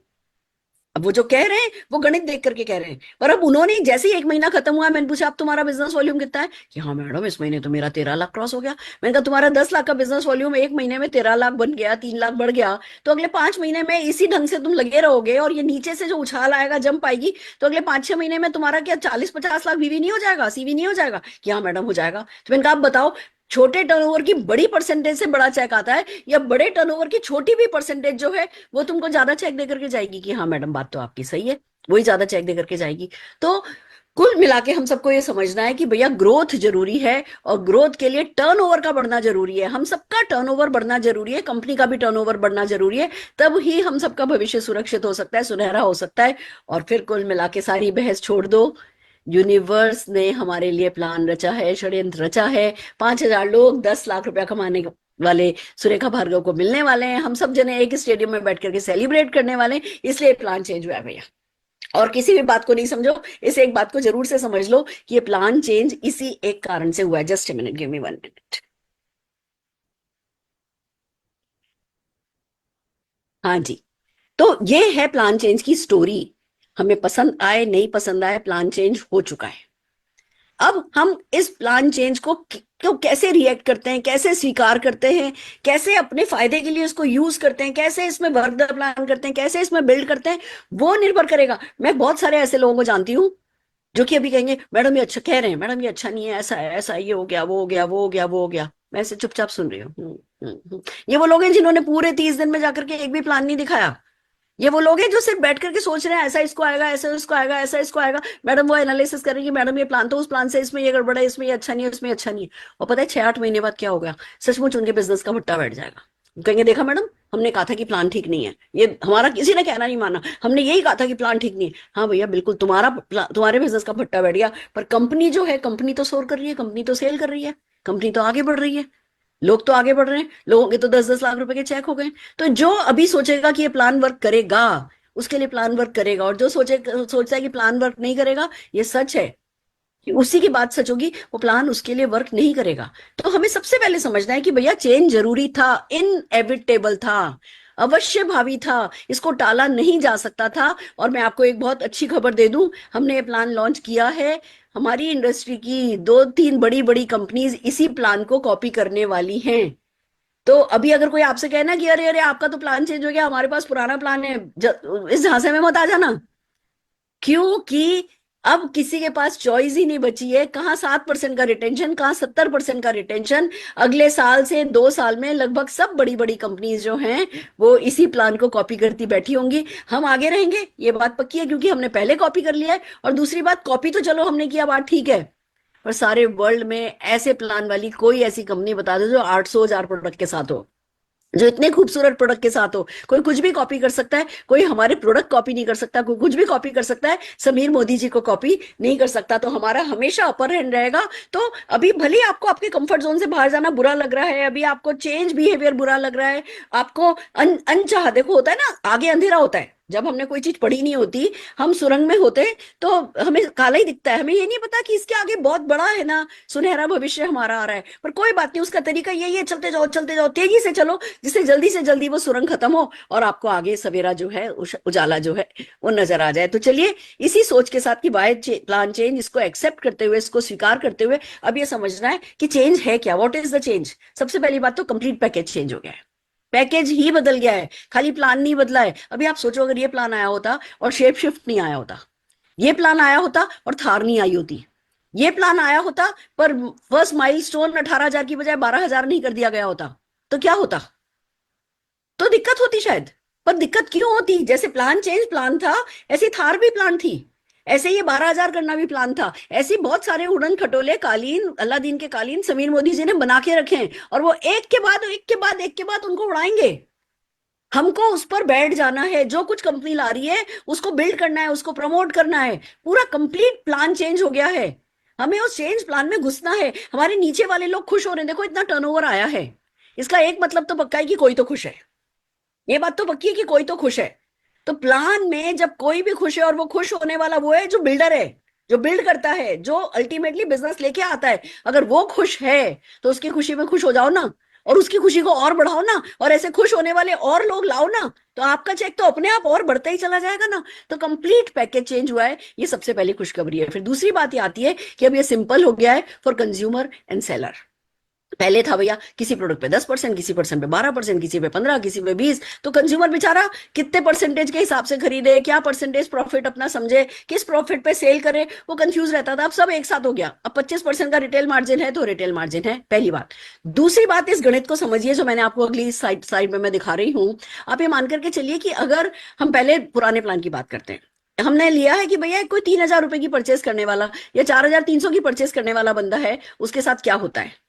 अब वो जो कह रहे हैं वो गणित देख करके कह रहे हैं, पर अब उन्होंने जैसे ही 1 महीना खत्म हुआ, मैंने पूछा अब तुम्हारा बिजनेस वॉल्यूम कितना है, कि हाँ मैडम इस महीने तो मेरा 13 लाख क्रॉस हो गया। मैंने कहा तुम्हारा 10 लाख का बिजनेस वॉल्यूम 1 महीने में 13 लाख बन गया, 3 लाख बढ़ गया, तो अगले 5 महीने में इसी ढंग से तुम लगे रहोगे, और ये नीचे से जो उछाल आएगा, जंप आएगी, तो अगले 5-6 महीने में तुम्हारा क्या 40-50 लाख बीवी नहीं हो जाएगा, सीवी नहीं हो जाएगा? कि हाँ मैडम हो जाएगा। तो मैंने कहा आप बताओ, छोटे टर्नओवर की बड़ी परसेंटेज से बड़ा चेक आता है, या बड़े टर्नओवर की छोटी भी परसेंटेज जो है वो तुमको ज्यादा चेक दे करके जाएगी? कि हाँ मैडम बात तो आपकी सही है, वही ज्यादा चेक दे करके जाएगी। तो कुल मिला के हम सबको ये समझना है कि भैया ग्रोथ जरूरी है, और ग्रोथ के लिए टर्नओवर का बढ़ना जरूरी है। हम सबका टर्नओवर बढ़ना जरूरी है, कंपनी का भी टर्नओवर बढ़ना जरूरी है, तब ही हम सबका भविष्य सुरक्षित हो सकता है, सुनहरा हो सकता है। और फिर कुल मिला के सारी बहस छोड़ दो, यूनिवर्स ने हमारे लिए प्लान रचा है, षड्यंत्र रचा है। 5,000 लोग 10 लाख रुपया कमाने वाले सुरेखा भार्गव को मिलने वाले हैं, हम सब जने एक स्टेडियम में बैठ करके सेलिब्रेट करने वाले हैं, इसलिए प्लान चेंज हुआ है भैया। और किसी भी बात को नहीं समझो, इस एक बात को जरूर से समझ लो कि ये प्लान चेंज इसी एक कारण से हुआ है। Just a minute, give me 1 minute. हाँ जी, तो ये है प्लान चेंज की स्टोरी। हमें पसंद आए नहीं पसंद आए, प्लान चेंज हो चुका है। अब हम इस प्लान चेंज को कैसे रिएक्ट करते हैं, कैसे स्वीकार करते हैं, कैसे अपने फायदे के लिए इसको यूज करते हैं, कैसे इसमें वर्क द प्लान करते हैं, कैसे इसमें बिल्ड करते हैं, वो निर्भर करेगा। मैं बहुत सारे ऐसे लोगों को जानती हूँ जो कि अभी कहेंगे मैडम ये अच्छा कह रहे हैं, मैडम ये अच्छा नहीं है, ऐसा है, ऐसा है, ये हो गया, वो हो गया, वो हो गया, वो हो गया। मैं ऐसे चुपचाप सुन रही हूँ। ये वो लोग हैं जिन्होंने पूरे 30 दिन में जाकर के एक भी प्लान नहीं दिखाया। ये वो लोग हैं जो सिर्फ बैठ करके सोच रहे हैं ऐसा इसको आएगा, ऐसा इसको आएगा, ऐसा इसको आएगा। मैडम वो एनालिसिस कर रही है, मैडम ये प्लान तो उस प्लान से, इसमें ये गड़बड़ है, इसमें ये अच्छा नहीं है, इसमें अच्छा नहीं है। और पता है 6-8 महीने बाद क्या होगा? सचमुच उनके बिजनेस का भट्टा बैठ जाएगा। कहेंगे देखा मैडम हमने कहा था कि प्लान ठीक नहीं है, ये हमारा किसी ने कहना नहीं माना, हमने यही कहा था कि प्लान ठीक नहीं है। हाँ भैया बिल्कुल तुम्हारे बिजनेस का भट्टा बैठ गया, पर कंपनी जो है, कंपनी तो सोर कर रही है, कंपनी तो सेल कर रही है, कंपनी तो आगे बढ़ रही है, लोग तो आगे बढ़ रहे हैं, लोगों के तो 10-10 लाख रुपए के चेक हो गए। तो जो अभी सोचेगा कि ये प्लान वर्क करेगा, उसके लिए प्लान वर्क करेगा, और जो सोचता है कि प्लान वर्क नहीं करेगा, ये सच है कि उसी की बात सच होगी, वो प्लान उसके लिए वर्क नहीं करेगा। तो हमें सबसे पहले समझना है कि भैया चेंज जरूरी था, इनएविटेबल था, अवश्य भावी था, इसको टाला नहीं जा सकता था। और मैं आपको एक बहुत अच्छी खबर दे दूं, हमने ये प्लान लॉन्च किया है, हमारी इंडस्ट्री की 2-3 बड़ी बड़ी कंपनीज इसी प्लान को कॉपी करने वाली हैं। तो अभी अगर कोई आपसे कहे ना कि अरे अरे आपका तो प्लान चेंज हो गया, हमारे पास पुराना प्लान है, इस झांसे में मत आ जाना। क्योंकि अब किसी के पास चॉइस ही नहीं बची है। कहाँ 7% का रिटेंशन, कहाँ 70% का रिटेंशन। अगले साल से 2 साल में लगभग सब बड़ी बड़ी कंपनीज जो हैं वो इसी प्लान को कॉपी करती बैठी होंगी। हम आगे रहेंगे, ये बात पक्की है, क्योंकि हमने पहले कॉपी कर लिया है। और दूसरी बात, कॉपी तो चलो हमने किया, बात ठीक है, पर सारे वर्ल्ड में ऐसे प्लान वाली कोई ऐसी कंपनी बता दो जो 800,000 प्रोडक्ट के साथ हो। जो इतने खूबसूरत प्रोडक्ट के साथ हो। कोई कुछ भी कॉपी कर सकता है, कोई हमारे प्रोडक्ट कॉपी नहीं कर सकता, कोई कुछ भी कॉपी कर सकता है, समीर मोदी जी को कॉपी नहीं कर सकता। तो हमारा हमेशा अपर हैंड रहेगा। तो अभी भले ही आपको आपके कंफर्ट जोन से बाहर जाना बुरा लग रहा है, अभी आपको चेंज बिहेवियर बुरा लग रहा है, आपको अनचाह, देखो होता है ना, आगे अंधेरा होता है, जब हमने कोई चीज पढ़ी नहीं होती, हम सुरंग में होते तो हमें काला ही दिखता है, हमें ये नहीं पता कि इसके आगे बहुत बड़ा है ना, सुनहरा भविष्य हमारा आ रहा है। पर कोई बात नहीं, उसका तरीका यही है, चलते जाओ चलते जाओ, तेजी से चलो, जिससे जल्दी से जल्दी वो सुरंग खत्म हो और आपको आगे सवेरा जो है, उजाला जो है वो नजर आ जाए। तो चलिए इसी सोच के साथ कि बाय प्लान चेंज, इसको एक्सेप्ट करते हुए, इसको स्वीकार करते हुए अब ये समझना है कि चेंज है क्या, व्हाट इज द चेंज। सबसे पहली बात तो कंप्लीट पैकेज चेंज हो गया है, पैकेज ही बदल गया है, खाली प्लान नहीं बदला है। अभी आप सोचो अगर ये प्लान आया होता और शेप शिफ्ट नहीं आया होता, ये प्लान आया होता और थार नहीं आई होती, ये प्लान आया होता पर फर्स्ट माइलस्टोन 18,000 की बजाय 12,000 नहीं कर दिया गया होता, तो क्या होता? तो दिक्कत होती शायद। पर दिक्कत क्यों होती? जैसे प्लान चेंज प्लान था, ऐसी थार भी प्लान थी, ऐसे ये 12,000 करना भी प्लान था, ऐसे बहुत सारे उड़न खटोले कालीन, अलादीन के कालीन समीर मोदी जी ने बना के रखे हैं, और वो एक के बाद एक के बाद एक के बाद उनको उड़ाएंगे। हमको उस पर बैठ जाना है, जो कुछ कंपनी ला रही है उसको बिल्ड करना है, उसको प्रमोट करना है। पूरा कंप्लीट प्लान चेंज हो गया है, हमें उस चेंज प्लान में घुसना है। हमारे नीचे वाले लोग खुश हो रहे हैं, देखो इतना टर्नओवर आया है, इसका एक मतलब तो पक्का है कि कोई तो खुश है, ये बात तो पक्की है कि कोई तो खुश है। तो प्लान में जब कोई भी खुश है, और वो खुश होने वाला वो है जो बिल्डर है, जो बिल्ड करता है, जो अल्टीमेटली बिजनेस लेके आता है, अगर वो खुश है तो उसकी खुशी में खुश हो जाओ ना, और उसकी खुशी को और बढ़ाओ ना, और ऐसे खुश होने वाले और लोग लाओ ना, तो आपका चेक तो अपने आप और बढ़ता ही चला जाएगा ना। तो कंप्लीट पैकेज चेंज हुआ है, ये सबसे पहली खुशखबरी है। फिर दूसरी बात ये आती है कि अब ये सिंपल हो गया है फॉर कंज्यूमर एंड सेलर। पहले था भैया किसी प्रोडक्ट पे 10%, किसी परसेंट पे 12%, किसी पे 15, किसी पे 20, तो कंज्यूमर बेचारा कितने परसेंटेज के हिसाब से खरीदे, क्या परसेंटेज प्रॉफिट अपना समझे, किस प्रॉफिट पे सेल करे, वो कंफ्यूज रहता था। अब सब एक साथ हो गया, अब 25% का रिटेल मार्जिन है तो रिटेल मार्जिन है, पहली बात। दूसरी बात, इस गणित को समझिए जो मैंने आपको अगली साइड में मैं दिखा रही हूँ। आप ये मान करके चलिए कि अगर हम पहले पुराने प्लान की बात करते हैं, हमने लिया है कि भैया कोई 3,000 रुपए की परचेस करने वाला या 4,300 की परचेस करने वाला बंदा है, उसके साथ क्या होता है।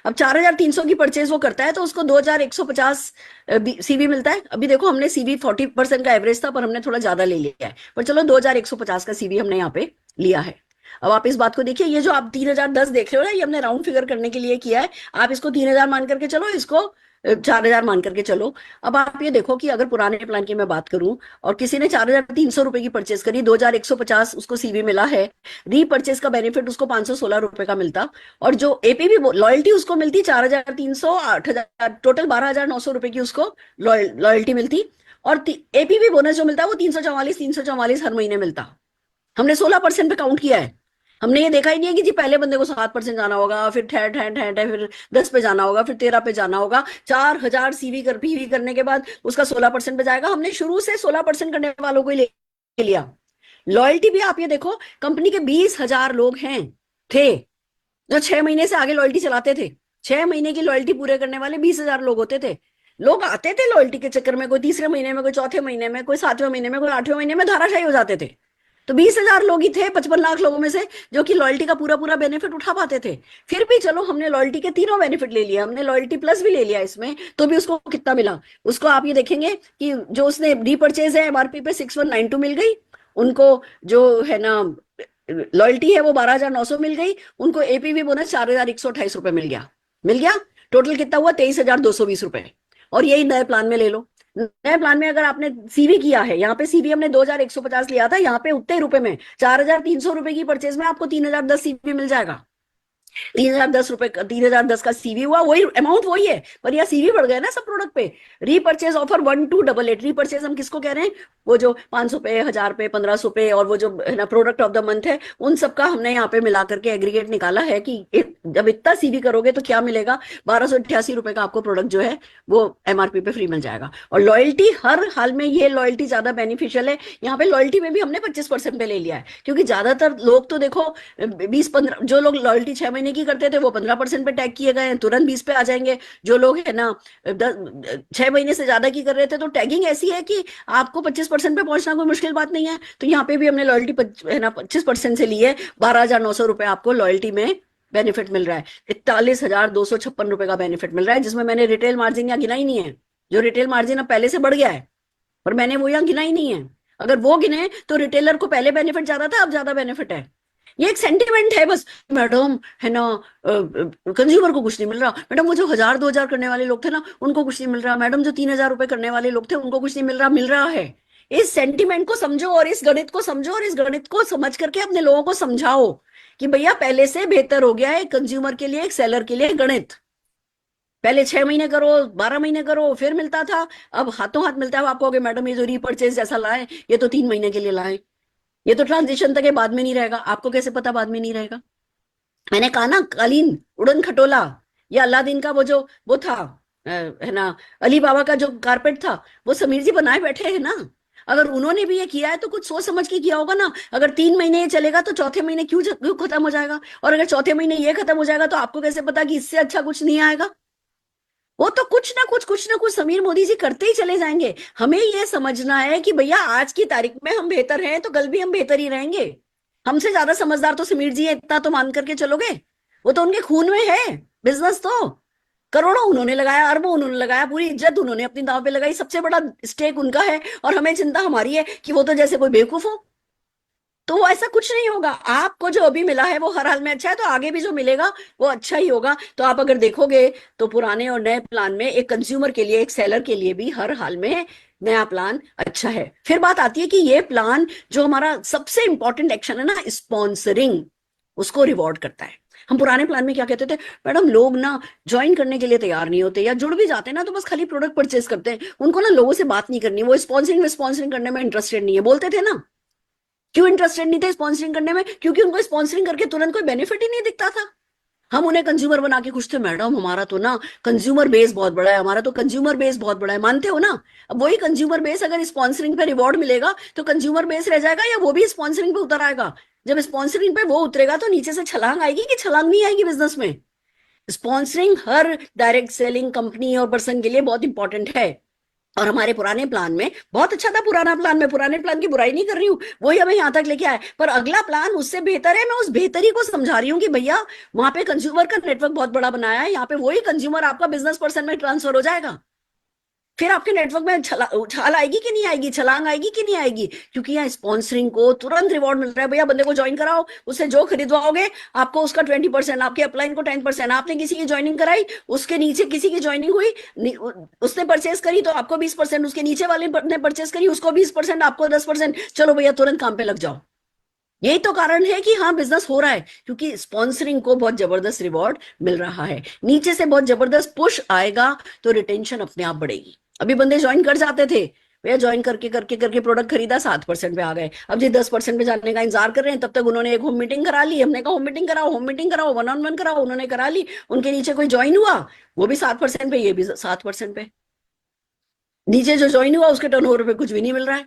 अब 4,300 की परचेज वो करता है तो उसको 2,150 सीवी मिलता है। अभी देखो हमने सीवी 40% का एवरेज था, पर हमने थोड़ा ज्यादा ले लिया है, पर चलो 2,150 का सीवी हमने यहाँ पे लिया है। अब आप इस बात को देखिए, ये जो आप 3,010 देख रहे हो ना, ये हमने राउंड फिगर करने के लिए किया है। आप इसको 3,000 मान करके चलो, इसको 4,000 मान करके चलो। अब आप ये देखो कि अगर पुराने प्लान की मैं बात करूं और किसी ने 4,300 रुपए की परचेस करी, 2,150 उसको सीवी मिला है, रीपर्चेस का बेनिफिट उसको 516 रुपए का मिलता, और जो एपीवी लॉयल्टी उसको मिलती 4,300, 8,000, टोटल 12,900 रुपए की उसको लॉयल्टी मिलती, और एपीवी बोनस जो मिलता है वो 344 हर महीने मिलता। हमने 16% पे काउंट किया है। हमने ये देखा ही नहीं है कि जी पहले बंदे को 7% जाना होगा, फिर ठहर ठहर ठहर ठहर, फिर 10 पे जाना होगा, फिर 13 पे जाना होगा। 4,000 सीवी कर पीवी करने के बाद उसका 16% पे जाएगा। हमने शुरू से 16% करने वालों को ही ले लिया। लॉयल्टी भी आप ये देखो, कंपनी के 20,000 लोग हैं थे जो 6 महीने से आगे लॉयल्टी चलाते थे। 6 महीने की लॉयल्टी पूरे करने वाले 20,000 लोग होते थे। लोग आते थे लॉयल्टी के चक्कर में, कोई तीसरे महीने में, कोई चौथे महीने में, कोई 7वें महीने में, कोई 8वें महीने में धाराशायी हो जाते थे। तो 20,000 लोग ही थे 55 लाख लोगों में से जो कि लॉयल्टी का पूरा पूरा बेनिफिट उठा पाते थे। फिर भी चलो हमने लॉयल्टी के तीनों बेनिफिट ले लिया, हमने लॉयल्टी प्लस भी ले लिया इसमें, तो भी उसको कितना मिला? उसको आप ये देखेंगे कि जो उसने रीपर्चेज है एमआरपी पे 6192 मिल गई उनको, जो है ना लॉयल्टी है वो 12,900 मिल गई उनको, एपीवी बोनस 4,128 रुपए मिल गया। मिल गया, टोटल कितना हुआ? 23,220 रुपए। और यही नए प्लान में ले लो। नए प्लान में अगर आपने सीवी किया है, यहाँ पे सीवी हमने 2,150 लिया था, यहाँ पे उतने रुपए में 4,300 रुपए की परचेज में आपको 3,010 सीवी मिल जाएगा। 3,010 रुपए, 3,010 का सीवी हुआ, वही अमाउंट वही है, पर यह सीवी बढ़ गया ना सब प्रोडक्ट पे। रीपर्चेज ऑफर 1288, रीपर्चेज हम किसको कह रहे हैं? वो जो 500 पे, 1,000 पे, 1,500 पे, और वो जो है ना प्रोडक्ट ऑफ द मंथ है, उन सबका हमने यहाँ पे मिला करके एग्रीगेट निकाला है कि जब इतना सीवी करोगे तो क्या मिलेगा? 1,288 रुपए का आपको प्रोडक्ट जो है वो एमआरपी पे फ्री मिल जाएगा। और लॉयल्टी हर हाल में, ये लॉयल्टी ज्यादा बेनिफिशियल है। यहाँ पे लॉयल्टी में भी हमने 25% पे ले लिया है, क्योंकि ज्यादातर लोग तो देखो 20-15, जो लोग लॉयल्टी 6 महीने की करते थे वो 15% पे टैग किए गए हैं, तुरंत 20 पे आ जाएंगे। जो लोग है ना 6 महीने से ज्यादा की कर रहे थे, तो टैगिंग ऐसी है कि आपको 25% पे पहुंचना कोई मुश्किल बात नहीं है। तो यहाँ पे भी हमने लॉयल्टी है ना 25% से ली है। 12,900 रुपए आपको लॉयल्टी में बेनिफिट मिल रहा है। 41,256 रुपए का बेनिफिट मिल रहा है, जिसमें मैंने रिटेल मार्जिन या गिना ही नहीं है। जो रिटेल मार्जिन अब पहले से बढ़ गया है, पर मैंने वो यहाँ गिना ही नहीं है। अगर वो गिने तो रिटेलर को पहले बेनिफिट ज्यादा था, अब ज्यादा बेनिफिट है। ये एक सेंटिमेंट है बस। मैडम है ना, कंज्यूमर को कुछ नहीं मिल रहा मैडम, वो जो 1000 2000 करने वाले लोग थे ना उनको कुछ नहीं मिल रहा मैडम, जो 3000 रुपए करने वाले लोग थे उनको कुछ नहीं मिल रहा। मिल रहा है। इस सेंटिमेंट को समझो और इस गणित को समझो, और इस गणित को समझ करके अपने लोगों को समझाओ कि भैया पहले से बेहतर हो गया है कंज्यूमर के लिए, एक सेलर के लिए गणित। पहले 6 महीने करो, 12 महीने करो, फिर मिलता था। अब हाथों हाथ मिलता है। आप कहोगे मैडम ये जो रीपर्चेज जैसा लाए ये तो 3 महीने के लिए लाए, ये तो ट्रांजिशन तक है, बाद में नहीं रहेगा। आपको कैसे पता बाद में नहीं रहेगा? मैंने कहा ना, कालीन, उड़न खटोला, या अलादीन का वो था, है ना, अली बाबा का जो कारपेट था, वो समीर जी बनाए बैठे हैं ना। अगर उन्होंने भी ये किया है तो कुछ सोच समझ के किया होगा ना। अगर 3 महीने ये चलेगा तो चौथे महीने क्यों खत्म हो जाएगा? और अगर चौथे महीने ये खत्म हो जाएगा तो आपको कैसे पता कि इससे अच्छा कुछ नहीं आएगा? वो तो कुछ ना कुछ समीर मोदी जी करते ही चले जाएंगे। हमें ये समझना है कि भैया आज की तारीख में हम बेहतर हैं तो कल भी हम बेहतर ही रहेंगे। हमसे ज्यादा समझदार तो समीर जी है, इतना तो मान करके चलोगे। वो तो उनके खून में है। बिजनेस तो करोड़ों उन्होंने लगाया, अरबों उन्होंने लगाया, पूरी इज्जत उन्होंने अपनी दांव पे लगाई, सबसे बड़ा स्टेक उनका है। और हमें चिंता हमारी है कि वो तो जैसे कोई बेवकूफ हो। तो वो ऐसा कुछ नहीं होगा। आपको जो अभी मिला है वो हर हाल में अच्छा है, तो आगे भी जो मिलेगा वो अच्छा ही होगा। तो आप अगर देखोगे तो पुराने और नए प्लान में एक कंज्यूमर के लिए, एक सेलर के लिए भी हर हाल में नया प्लान अच्छा है। फिर बात आती है कि ये प्लान जो हमारा सबसे इंपॉर्टेंट एक्शन है ना, स्पॉन्सरिंग, उसको रिवॉर्ड करता है। हम पुराने प्लान में क्या कहते थे, मैडम लोग ना ज्वाइन करने के लिए तैयार नहीं होते, या जुड़ भी जाते हैं ना तो बस खाली प्रोडक्ट परचेज करते हैं, उनको ना लोगों से बात नहीं करनी, वो स्पॉन्सरिंग स्पॉन्सरिंग करने में इंटरेस्टेड नहीं है, बोलते थे ना। क्यों इंटरेस्टेड नहीं थे स्पॉन्सरिंग करने में? क्योंकि उनको स्पॉन्सरिंग करके तुरंत कोई बेनिफिट ही नहीं दिखता था। हम उन्हें कंज्यूमर बना के खुश थे, मैडम हमारा तो ना कंज्यूमर बेस बहुत बड़ा है, हमारा तो कंज्यूमर बेस बहुत बड़ा है। मानते हो ना? अब वही कंज्यूमर बेस अगर स्पॉन्सरिंग पे रिवॉर्ड मिलेगा तो कंज्यूमर बेस रह जाएगा, या वो भी स्पॉन्सरिंग पे उतर आएगा? जब स्पॉन्सरिंग पे वो उतरेगा तो नीचे से छलांग आएगी कि छलांग नहीं आएगी बिजनेस में? स्पॉन्सरिंग हर डायरेक्ट सेलिंग कंपनी और पर्सन के लिए बहुत इंपॉर्टेंट है। और हमारे पुराने प्लान में बहुत अच्छा था। पुराना प्लान, मैं पुराने प्लान की बुराई नहीं कर रही हूँ, वही हमें यहाँ तक लेके आए। पर अगला प्लान उससे बेहतर है। मैं उस बेहतरी को समझा रही हूँ कि भैया वहां पे कंज्यूमर का नेटवर्क बहुत बड़ा बनाया है, यहाँ पे वही कंज्यूमर आपका बिजनेस पर्सन में ट्रांसफर हो जाएगा। फिर आपके नेटवर्क में छाल आएगी कि नहीं आएगी, छलांग आएगी कि नहीं आएगी? क्योंकि यहाँ स्पॉन्सरिंग को तुरंत रिवॉर्ड मिल रहा है। भैया बंदे को ज्वाइन कराओ, उससे जो खरीदवाओगे आपको उसका 20%, आपके अपलाइन को 10%। आपने किसी की ज्वाइनिंग कराई, उसके नीचे किसी की ज्वाइनिंग हुई, उसने परचेस करी तो आपको 20%, उसके नीचे वाले ने परचेस करी उसको 20%, आपको 10%। चलो भैया तुरंत काम पे लग जाओ। यही तो कारण है कि हाँ बिजनेस हो रहा है, क्योंकि स्पॉन्सरिंग को बहुत जबरदस्त रिवॉर्ड मिल रहा है। नीचे से बहुत जबरदस्त पुश आएगा तो रिटेंशन अपने आप बढ़ेगी। अभी बंदे ज्वाइन कर जाते थे, भैया ज्वाइन करके करके करके प्रोडक्ट खरीदा, 7% पे आ गए। अब जी 10% पे जाने का इंतजार कर रहे हैं, तब तक उन्होंने एक होम मीटिंग करा ली। हमने कहा होम मीटिंग कराओ, होम मीटिंग कराओ, 1-on-1 कराओ, उन्होंने करा ली। उनके नीचे कोई ज्वाइन हुआ, वो भी 7% पे, ये भी 7% पे। नीचे जो ज्वाइन हुआ उसके टर्नओवर पे कुछ भी नहीं मिल रहा है।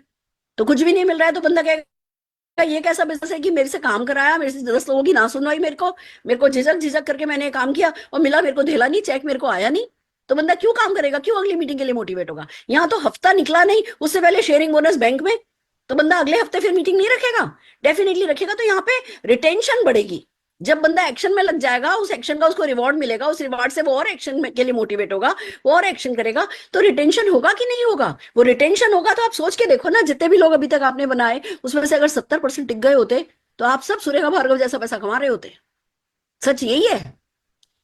तो कुछ भी नहीं मिल रहा है तो बंदा कहेगा ये कैसा बिजनेस है कि मेरे से काम कराया, मेरे से 10 लोगों की ना सुनवाई, मेरे को झिझक झिझक करके मैंने काम किया और मिला मेरे को धेला नहीं, चेक मेरे को आया नहीं। तो बंदा क्यों काम करेगा, क्यों अगली मीटिंग के लिए मोटिवेट होगा? यहाँ तो हफ्ता निकला नहीं उससे पहले शेयरिंग बोनस बैंक में, तो बंदा अगले हफ्ते फिर मीटिंग नहीं रखेगा? डेफिनेटली रखेगा। तो यहाँ पे रिटेंशन बढ़ेगी। जब बंदा एक्शन में लग जाएगा, उस एक्शन का उसको रिवॉर्ड मिलेगा, उस रिवॉर्ड से वो और एक्शन के लिए मोटिवेट होगा, वो और एक्शन करेगा, तो रिटेंशन होगा कि नहीं होगा? वो रिटेंशन होगा तो आप सोच के देखो ना, जितने भी लोग अभी तक आपने बनाए उसमें से अगर 70% टिक गए होते तो आप सब सुरेखा भार्गव जैसा पैसा कमा रहे होते। सच यही है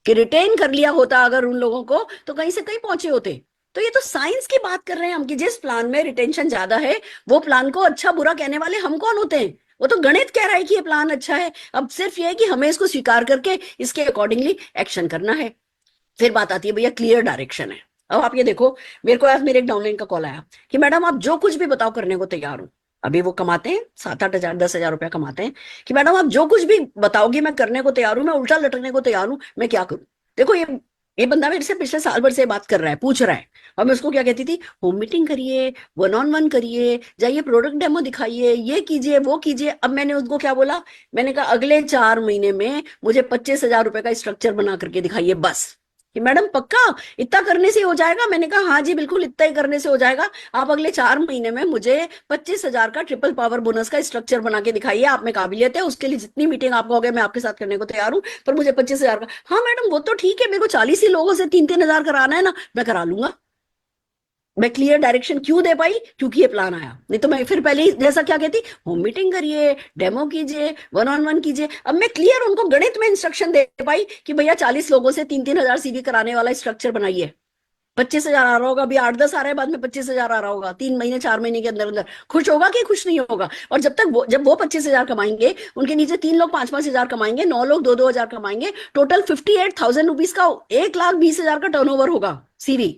कि रिटेन कर लिया होता अगर उन लोगों को तो कहीं से कहीं पहुंचे होते। तो ये तो साइंस की बात कर रहे हैं हम कि जिस प्लान में रिटेंशन ज्यादा है वो प्लान को अच्छा बुरा कहने वाले हम कौन होते हैं? वो तो गणित कह रहा है कि ये प्लान अच्छा है। अब सिर्फ ये है कि हमें इसको स्वीकार करके इसके अकॉर्डिंगली एक्शन करना है। फिर बात आती है भैया क्लियर डायरेक्शन है। अब आप ये देखो, मेरे को आज मेरे एक डाउनलाइन का कॉल आया कि मैडम आप जो कुछ भी बताओ करने को तैयार हूं। अभी वो कमाते हैं 7-8 हजार 10 हजार रुपया कमाते हैं, कि मैडम आप जो कुछ भी बताओगी मैं करने को तैयार हूं, मैं उल्टा लटकने को तैयार हूं, मैं क्या करूं? देखो ये बंदा मेरे से पिछले साल भर से बात कर रहा है, पूछ रहा है। और मैं उसको क्या कहती थी, होम मीटिंग करिए, 1-on-1 करिए, जाइए प्रोडक्ट डेमो दिखाइए, ये कीजिए वो कीजिए। अब मैंने उसको क्या बोला, मैंने कहा अगले 4 महीने में मुझे 25 हजार रुपए का स्ट्रक्चर बना करके दिखाइए बस। कि मैडम पक्का इतना करने से हो जाएगा? मैंने कहा हाँ जी बिल्कुल इतना ही करने से हो जाएगा। आप अगले 4 महीने में मुझे 25 हजार का ट्रिपल पावर बोनस का स्ट्रक्चर बना के दिखाइए, आप में काबिलियत है, उसके लिए जितनी मीटिंग आप कहोगे मैं आपके साथ करने को तैयार हूँ, पर मुझे 25 हजार का। हाँ मैडम वो तो ठीक है, मेरे को 40 ही लोगों से 3-3 हजार कराना है ना, मैं करा लूंगा। मैं क्लियर डायरेक्शन क्यों दे पाई? क्योंकि ये प्लान आया। नहीं तो मैं फिर पहले ही जैसा क्या कहती, होम मीटिंग करिए, डेमो कीजिए, वन ऑन वन कीजिए। अब मैं क्लियर उनको गणित में इंस्ट्रक्शन दे पाई कि भैया 40 लोगों से 3-3 हजार सीवी कराने वाला स्ट्रक्चर बनाइए। 25,000 आ रहा होगा, अभी 8-10 आ रहा है, बाद में 25,000 आ रहा होगा, 3 महीने 4 महीने के अंदर अंदर। खुश होगा कि खुश नहीं होगा? और जब वो 25,000 कमाएंगे, उनके नीचे 3 लोग 5-5 हजार कमाएंगे, 9 लोग 2-2 हजार कमाएंगे, टोटल 58,000 रुपीज का, 1,20,000 का टर्नओवर होगा सीवी,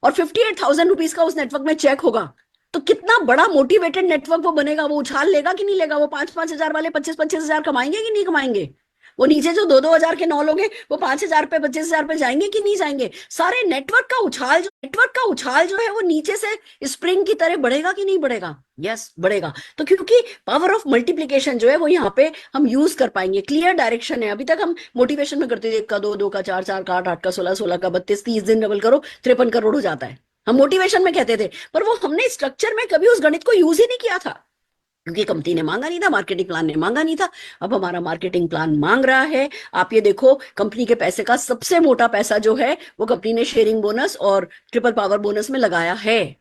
और 58,000 रुपीज का उस नेटवर्क में चेक होगा। तो कितना बड़ा मोटिवेटेड नेटवर्क वो बनेगा। वो उछाल लेगा कि नहीं लेगा? वो 5-5 हजार वाले 25-25 हजार कमाएंगे कि नहीं कमाएंगे? वो नीचे जो 2-2 हजार के 9 लोग हैं, वो 5,000 पे 25,000 पे जाएंगे कि नहीं जाएंगे? सारे नेटवर्क का उछाल जो है वो नीचे से स्प्रिंग की तरह बढ़ेगा कि नहीं बढ़ेगा? यस, बढ़ेगा। तो क्योंकि पावर ऑफ मल्टीप्लीकेशन जो है वो यहाँ पे हम यूज कर पाएंगे। क्लियर डायरेक्शन है। अभी तक हम मोटिवेशन में करते थे 1 का 2, 2 का 4, 4 का 8, 8 का 16, 16 का 32, 30 दिन डबल करो, 53 करोड़ हो जाता है। हम मोटिवेशन में कहते थे, पर वो हमने स्ट्रक्चर में कभी उस गणित को यूज ही नहीं किया था, क्योंकि कंपनी ने मांगा नहीं था, मार्केटिंग प्लान ने मांगा नहीं था। अब हमारा मार्केटिंग प्लान मांग रहा है। आप ये देखो, कंपनी के पैसे का सबसे मोटा पैसा जो है वो कंपनी ने शेयरिंग बोनस और ट्रिपल पावर बोनस में लगाया है।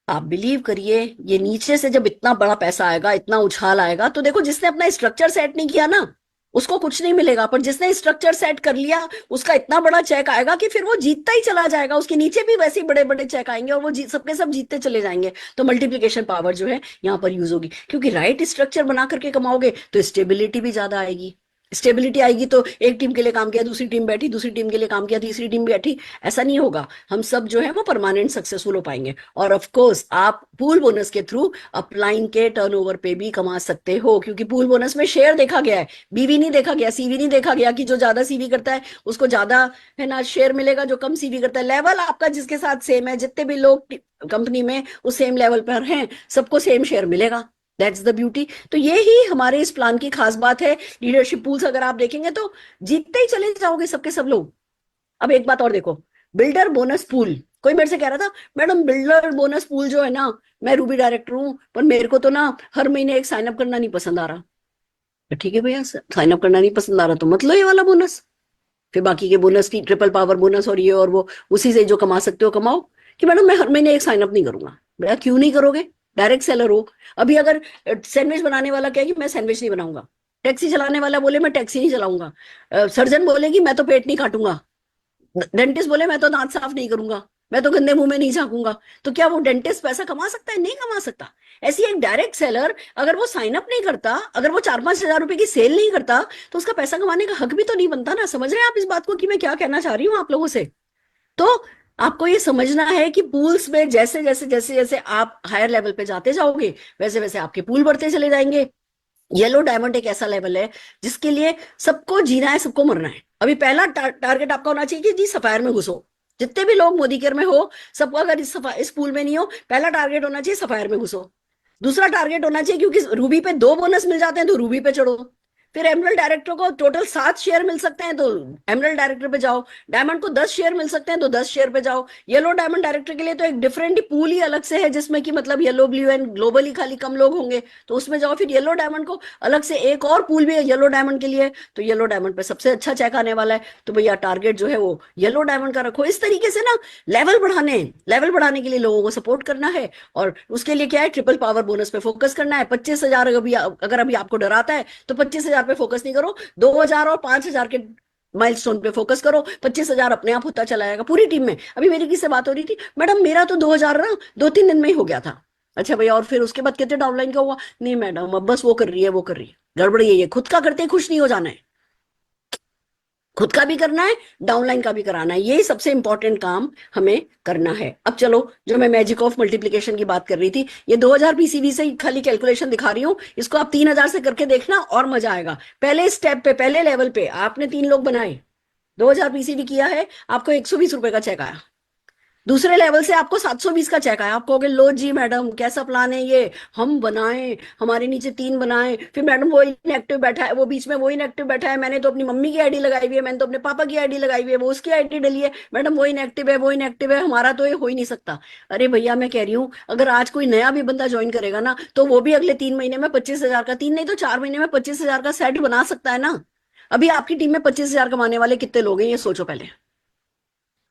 आप बिलीव करिए, ये नीचे से जब इतना बड़ा पैसा आएगा, इतना उछाल आएगा, तो देखो जिसने अपना स्ट्रक्चर सेट नहीं किया ना, उसको कुछ नहीं मिलेगा, पर जिसने स्ट्रक्चर सेट कर लिया, उसका इतना बड़ा चेक आएगा कि फिर वो जीतता ही चला जाएगा। उसके नीचे भी वैसे ही बड़े बड़े चेक आएंगे और वो सबके सब जीतते चले जाएंगे। तो मल्टीप्लीकेशन पावर जो है यहाँ पर यूज होगी, क्योंकि राइट स्ट्रक्चर बना करके कमाओगे तो स्टेबिलिटी भी ज्यादा आएगी। स्टेबिलिटी आएगी तो एक टीम के लिए काम किया, दूसरी टीम बैठी, दूसरी टीम के लिए काम किया, तीसरी टीम बैठी, ऐसा नहीं होगा। हम सब जो है वो परमानेंट सक्सेसफुल हो पाएंगे। और ऑफ कोर्स आप पूल बोनस के थ्रू अपलाइन के टर्नओवर पे भी कमा सकते हो, क्योंकि पूल बोनस में शेयर देखा गया है, बीवी नहीं देखा गया, सीवी नहीं देखा गया कि जो ज्यादा सीवी करता है उसको ज्यादा है ना शेयर मिलेगा, जो कम सीवी करता है। लेवल आपका जिसके साथ सेम है, जितने भी लोग कंपनी में उस सेम लेवल पर हैं, सबको सेम शेयर मिलेगा। That's the beauty. तो ये ही हमारे इस प्लान की खास बात है। लीडरशिप पूल्स अगर आप देखेंगे तो जीतते ही चले जाओगे सबके सब लोग। अब एक बात और देखो, बिल्डर बोनस पूल। कोई मेरे से कह रहा था, मैडम बिल्डर बोनस पूल जो है ना, मैं रूबी डायरेक्टर हूँ, पर मेरे को तो ना हर महीने एक साइन अप करना नहीं पसंद आ रहा। तो ठीक है भैया, साइन अप करना नहीं पसंद आ रहा तो मत लो ये वाला बोनस। फिर बाकी के बोनस की ट्रिपल पावर बोनस और ये और वो, उसी से जो कमा सकते हो कमाओ। कि मैडम मैं हर महीने एक साइन अप नहीं करूंगा। भैया क्यों नहीं करोगे? डायरेक्ट सेलर हो। अभी अगर सैंडविच बनाने वाला कहे कि मैं सैंडविच नहीं बनाऊंगा, टैक्सी चलाने वाला बोले मैं टैक्सी नहीं चलाऊंगा, सर्जन बोले कि मैं तो पेट नहीं काटूंगा, डेंटिस्ट बोले मैं तो दांत साफ नहीं करूंगा, मैं तो गंदे मुंह में नहीं झांकूंगा, तो क्या वो डेंटिस्ट पैसा कमा सकता है? नहीं कमा सकता। ऐसी एक डायरेक्ट सेलर अगर वो साइन अप नहीं करता, अगर वो 4-5 हजार रुपए की सेल नहीं करता, तो उसका पैसा कमाने का हक भी तो नहीं बनता ना। समझ रहे हैं आप इस बात को कि मैं क्या कहना चाह रही हूँ आप लोगों से? तो आपको ये समझना है कि पूल्स में जैसे जैसे जैसे जैसे आप हायर लेवल पे जाते जाओगे, वैसे वैसे आपके पूल बढ़ते चले जाएंगे। येलो डायमंड एक ऐसा लेवल है जिसके लिए सबको जीना है, सबको मरना है। अभी पहला टारगेट आपका होना चाहिए कि जी सफायर में घुसो। जितने भी लोग मोदी केयर में हो, सबको अगर इस पूल में नहीं हो, पहला टारगेट होना चाहिए सफायर में घुसो। दूसरा टारगेट होना चाहिए, क्योंकि रूबी पे 2 बोनस मिल जाते हैं तो रूबी पे चढ़ो। फिर एमरल्ड डायरेक्टर को टोटल 7 शेयर मिल सकते हैं तो एमरल्ड डायरेक्टर पे जाओ। डायमंड को 10 शेयर मिल सकते हैं तो 10 शेयर पे जाओ। येलो डायमंड डायरेक्टर के लिए तो एक डिफरेंट ही पूल ही अलग से है, जिसमें कि मतलब येलो ब्लू एंड ग्लोबली खाली कम लोग होंगे, तो उसमें जाओ। फिर येलो डायमंड को अलग से एक और पूल भी है येलो डायमंड के लिए, तो येलो डायमंड पे सबसे अच्छा चेक आने वाला है, तो भैया टारगेट जो है वो येलो डायमंड का रखो। इस तरीके से ना लेवल बढ़ाने के लिए लोगों को सपोर्ट करना है। और उसके लिए क्या है, ट्रिपल पावर बोनस पे फोकस करना है। 25,000 अगर अभी आपको डराता है तो 25,000 पे फोकस नहीं करो, 2,000 और 5,000 के माइलस्टोन पे फोकस करो। 25,000 अपने आप होता चला जाएगा पूरी टीम में। अभी मेरी किससे बात हो रही थी, मैडम मेरा तो 2,000 ना 2-3 दिन में ही हो गया था। अच्छा भैया, और फिर उसके बाद कितने डाउनलाइन का हुआ? नहीं मैडम, अब बस वो कर रही है, वो कर रही है। गड़बड़ यही है, खुद का करते ही खुश नहीं हो जाना है, खुद का भी करना है, डाउनलाइन का भी कराना है। यही सबसे इंपॉर्टेंट काम हमें करना है। अब चलो, जो मैं मैजिक ऑफ मल्टीप्लिकेशन की बात कर रही थी, ये 2,000 पीसीबी से खाली कैलकुलेशन दिखा रही हूँ, इसको आप 3,000 से करके देखना और मजा आएगा। पहले स्टेप पे, पहले लेवल पे आपने 3 लोग बनाए, 2,000 पीसीबी किया है, आपको 120 रुपए का चेक आया। दूसरे लेवल से आपको 720 का चेक आया। आप कहोगे लो जी मैडम कैसा प्लान है ये, हम बनाए, हमारे नीचे 3 बनाए, फिर मैडम वो इनएक्टिव बैठा है, वो बीच में वो इनएक्टिव बैठा है, मैंने तो अपनी मम्मी की आईडी लगाई हुई है, मैंने तो अपने पापा की आईडी लगाई हुई है, वो उसकी आईडी डली है, मैडम वो इनएक्टिव है, वो इनएक्टिव है, हमारा तो ये हो ही नहीं सकता। अरे भैया मैं कह रही हूँ, अगर आज कोई नया भी बंदा ज्वाइन करेगा ना, तो वो भी अगले 3 महीने में 25,000 का, 3 नहीं तो 4 महीने में 25,000 का सेट बना सकता है ना। अभी आपकी टीम में 25,000 कमाने वाले कितने लोग हैं, ये सोचो पहले।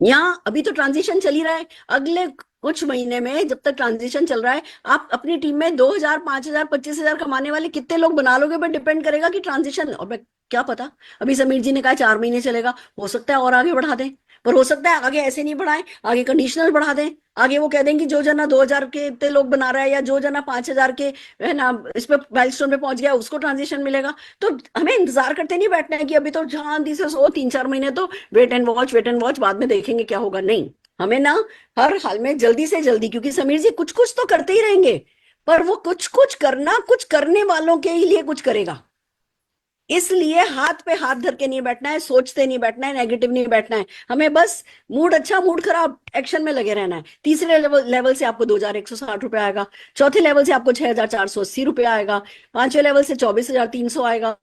यहाँ अभी तो ट्रांजिशन चल ही रहा है, अगले कुछ महीने में जब तक ट्रांजिशन चल रहा है, आप अपनी टीम में 2,000, 5,000, 25,000 कमाने वाले कितने लोग बना लोगे, पर डिपेंड करेगा कि ट्रांजिशन। और मैं क्या पता, अभी समीर जी ने कहा 4 महीने चलेगा, हो सकता है और आगे बढ़ा दें, पर हो सकता है आगे ऐसे नहीं बढ़ाएं, आगे कंडीशनल बढ़ा दें। आगे वो कह दें कि जो जना 2,000 के इतने लोग बना रहा है, या जो जना 5,000 के है ना इस पे माइलस्टोन पे पहुंच गया, उसको ट्रांजिशन मिलेगा। तो हमें इंतजार करते नहीं बैठना है कि अभी तो शांति से सो 3-4 महीने, तो wait and watch, wait and watch, बाद में देखेंगे क्या होगा। नहीं, हमें ना हर हाल में जल्दी से जल्दी, क्योंकि समीर जी कुछ कुछ तो करते ही रहेंगे, पर वो कुछ कुछ करना कुछ करने वालों के ही लिए कुछ करेगा। इसलिए हाथ पे हाथ धर के नहीं बैठना है, सोचते नहीं बैठना है, नेगेटिव नहीं बैठना है, हमें बस मूड अच्छा मूड खराब एक्शन में लगे रहना है। तीसरे लेवल से आपको 2,160 रुपए आएगा, चौथे लेवल से आपको 6,480 रुपए आएगा, पांचवें लेवल से 24,300 आएगा,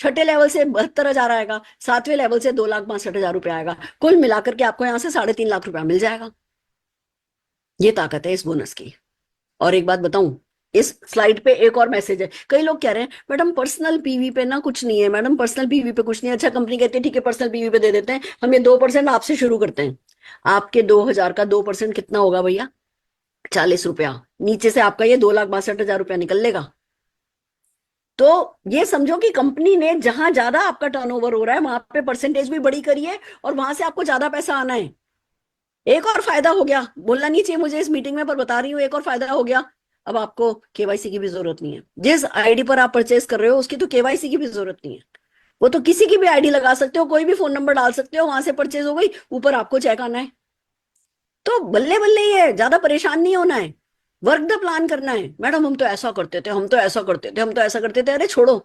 छठे लेवल से 72,000 आएगा, सातवें लेवल से 2,62,000 रुपए आएगा। कुल मिलाकर के आपको यहाँ से 3.5 लाख रुपया मिल जाएगा। ये ताकत है इस बोनस की। और एक बात बताऊं, इस स्लाइड पे एक और मैसेज है। कई लोग कह रहे हैं मैडम पर्सनल पीवी पे ना कुछ नहीं है, मैडम पर्सनल पीवी पे कुछ नहीं है। अच्छा, कंपनी कहती है ठीक है पर्सनल पीवी पे दे देते हैं, हम ये 2% आपसे शुरू करते हैं। आपके 2,000 का 2% कितना होगा भैया? 40 रुपया। नीचे से आपका ये 2,62,000 रुपया निकल लेगा। तो ये समझो कि कंपनी ने जहां ज्यादा आपका टर्नओवर हो रहा है, वहां पे परसेंटेज भी बड़ी करी है, और वहां से आपको ज्यादा पैसा आना है। एक और फायदा हो गया, बोलना नहीं चाहिए मुझे इस मीटिंग में, पर बता रही हूँ, एक और फायदा हो गया। अब आपको केवाईसी की भी जरूरत नहीं है। जिस आईडी पर आप परचेस कर रहे हो उसकी तो केवाईसी की भी जरूरत नहीं है। वो तो किसी की भी आईडी लगा सकते हो, कोई भी फोन नंबर डाल सकते हो, वहां से परचेज हो गई, ऊपर आपको चेक आना है। तो बल्ले बल्ले ही है, ज्यादा परेशान नहीं होना है। वर्क द प्लान करना है। मैडम हम तो ऐसा करते थे, हम तो ऐसा करते थे, हम तो ऐसा करते थे। अरे छोड़ो,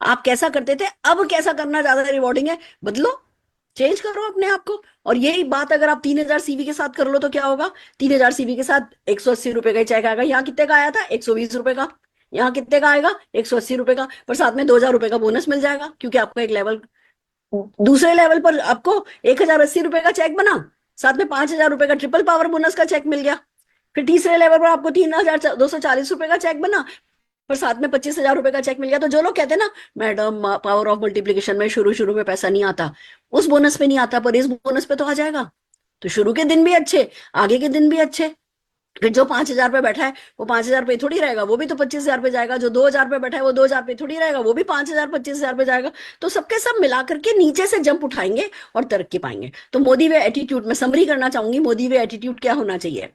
आप कैसा करते थे, अब कैसा करना ज्यादा रिवॉर्डिंग है, बदलो, चेंज करो अपने आप को। और यही बात अगर आप 3,000 सीवी के साथ कर लो तो क्या होगा? 3,000 सीवी के साथ 180 रुपए का चेक आएगा। यहाँ कितने का आया था? 120 रुपए का। यहाँ कितने का आएगा? 180 रुपए का, पर साथ में 2,000 रुपए का बोनस मिल जाएगा, क्योंकि आपको एक लेवल, दूसरे लेवल पर आपको 1,080 रुपए का चेक बना, साथ में 5,000 रुपए का ट्रिपल पावर बोनस का चेक मिल गया। फिर तीसरे लेवल पर आपको 3,240 रुपए का चेक बना, पर साथ में 25,000 रुपए का चेक मिल गया। तो जो लोग कहते हैं ना मैडम पावर ऑफ मल्टीप्लिकेशन में शुरू शुरू में पैसा नहीं आता, उस बोनस पे नहीं आता, पर इस बोनस पे तो आ जाएगा। तो शुरू के दिन भी अच्छे, आगे के दिन भी अच्छे। फिर जो 5,000 पे बैठा है वो 5,000 पे थोड़ी रहेगा, वो भी तो 25,000 पे जाएगा। जो 2,000 पे बैठा है वो 2,000 पे थोड़ी रहेगा, वो भी 5,000, 25,000 पे जाएगा। तो सबके सब मिलाकर के नीचे से जंप उठाएंगे और तरक्की पाएंगे। तो मोदी वे एटीट्यूड में समरी करना चाहूंगी, मोदी वे एटीट्यूड क्या होना चाहिए?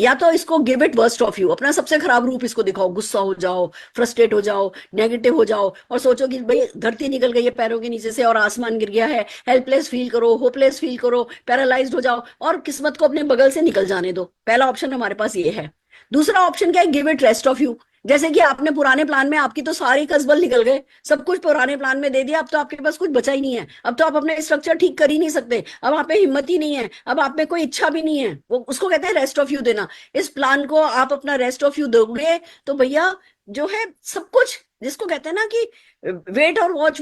या तो इसको give it worst of you, अपना सबसे खराब रूप इसको दिखाओ, गुस्सा हो जाओ, फ्रस्ट्रेट हो जाओ, नेगेटिव हो जाओ, और सोचो कि भाई धरती निकल गई है पैरों के नीचे से और आसमान गिर गया है। हेल्पलेस फील करो, होपलेस फील करो, पैरालाइज्ड हो जाओ, और किस्मत को अपने बगल से निकल जाने दो। पहला ऑप्शन हमारे पास ये है। दूसरा ऑप्शन क्या है? Give it rest of you. जैसे कि आपने पुराने प्लान में आपकी तो सारी कसबल निकल गए, सब कुछ पुराने प्लान में दे दिया, अब तो आपके पास कुछ बचा ही नहीं है। अब तो आप अपने स्ट्रक्चर ठीक कर ही नहीं सकते, अब आप में हिम्मत ही नहीं है, अब आप में कोई इच्छा भी नहीं है। वो उसको कहते हैं रेस्ट ऑफ यू देना। इस प्लान को आप अपना रेस्ट ऑफ यू दोगे तो भैया जो है सब कुछ, जिसको कहते हैं ना कि वेट और वॉच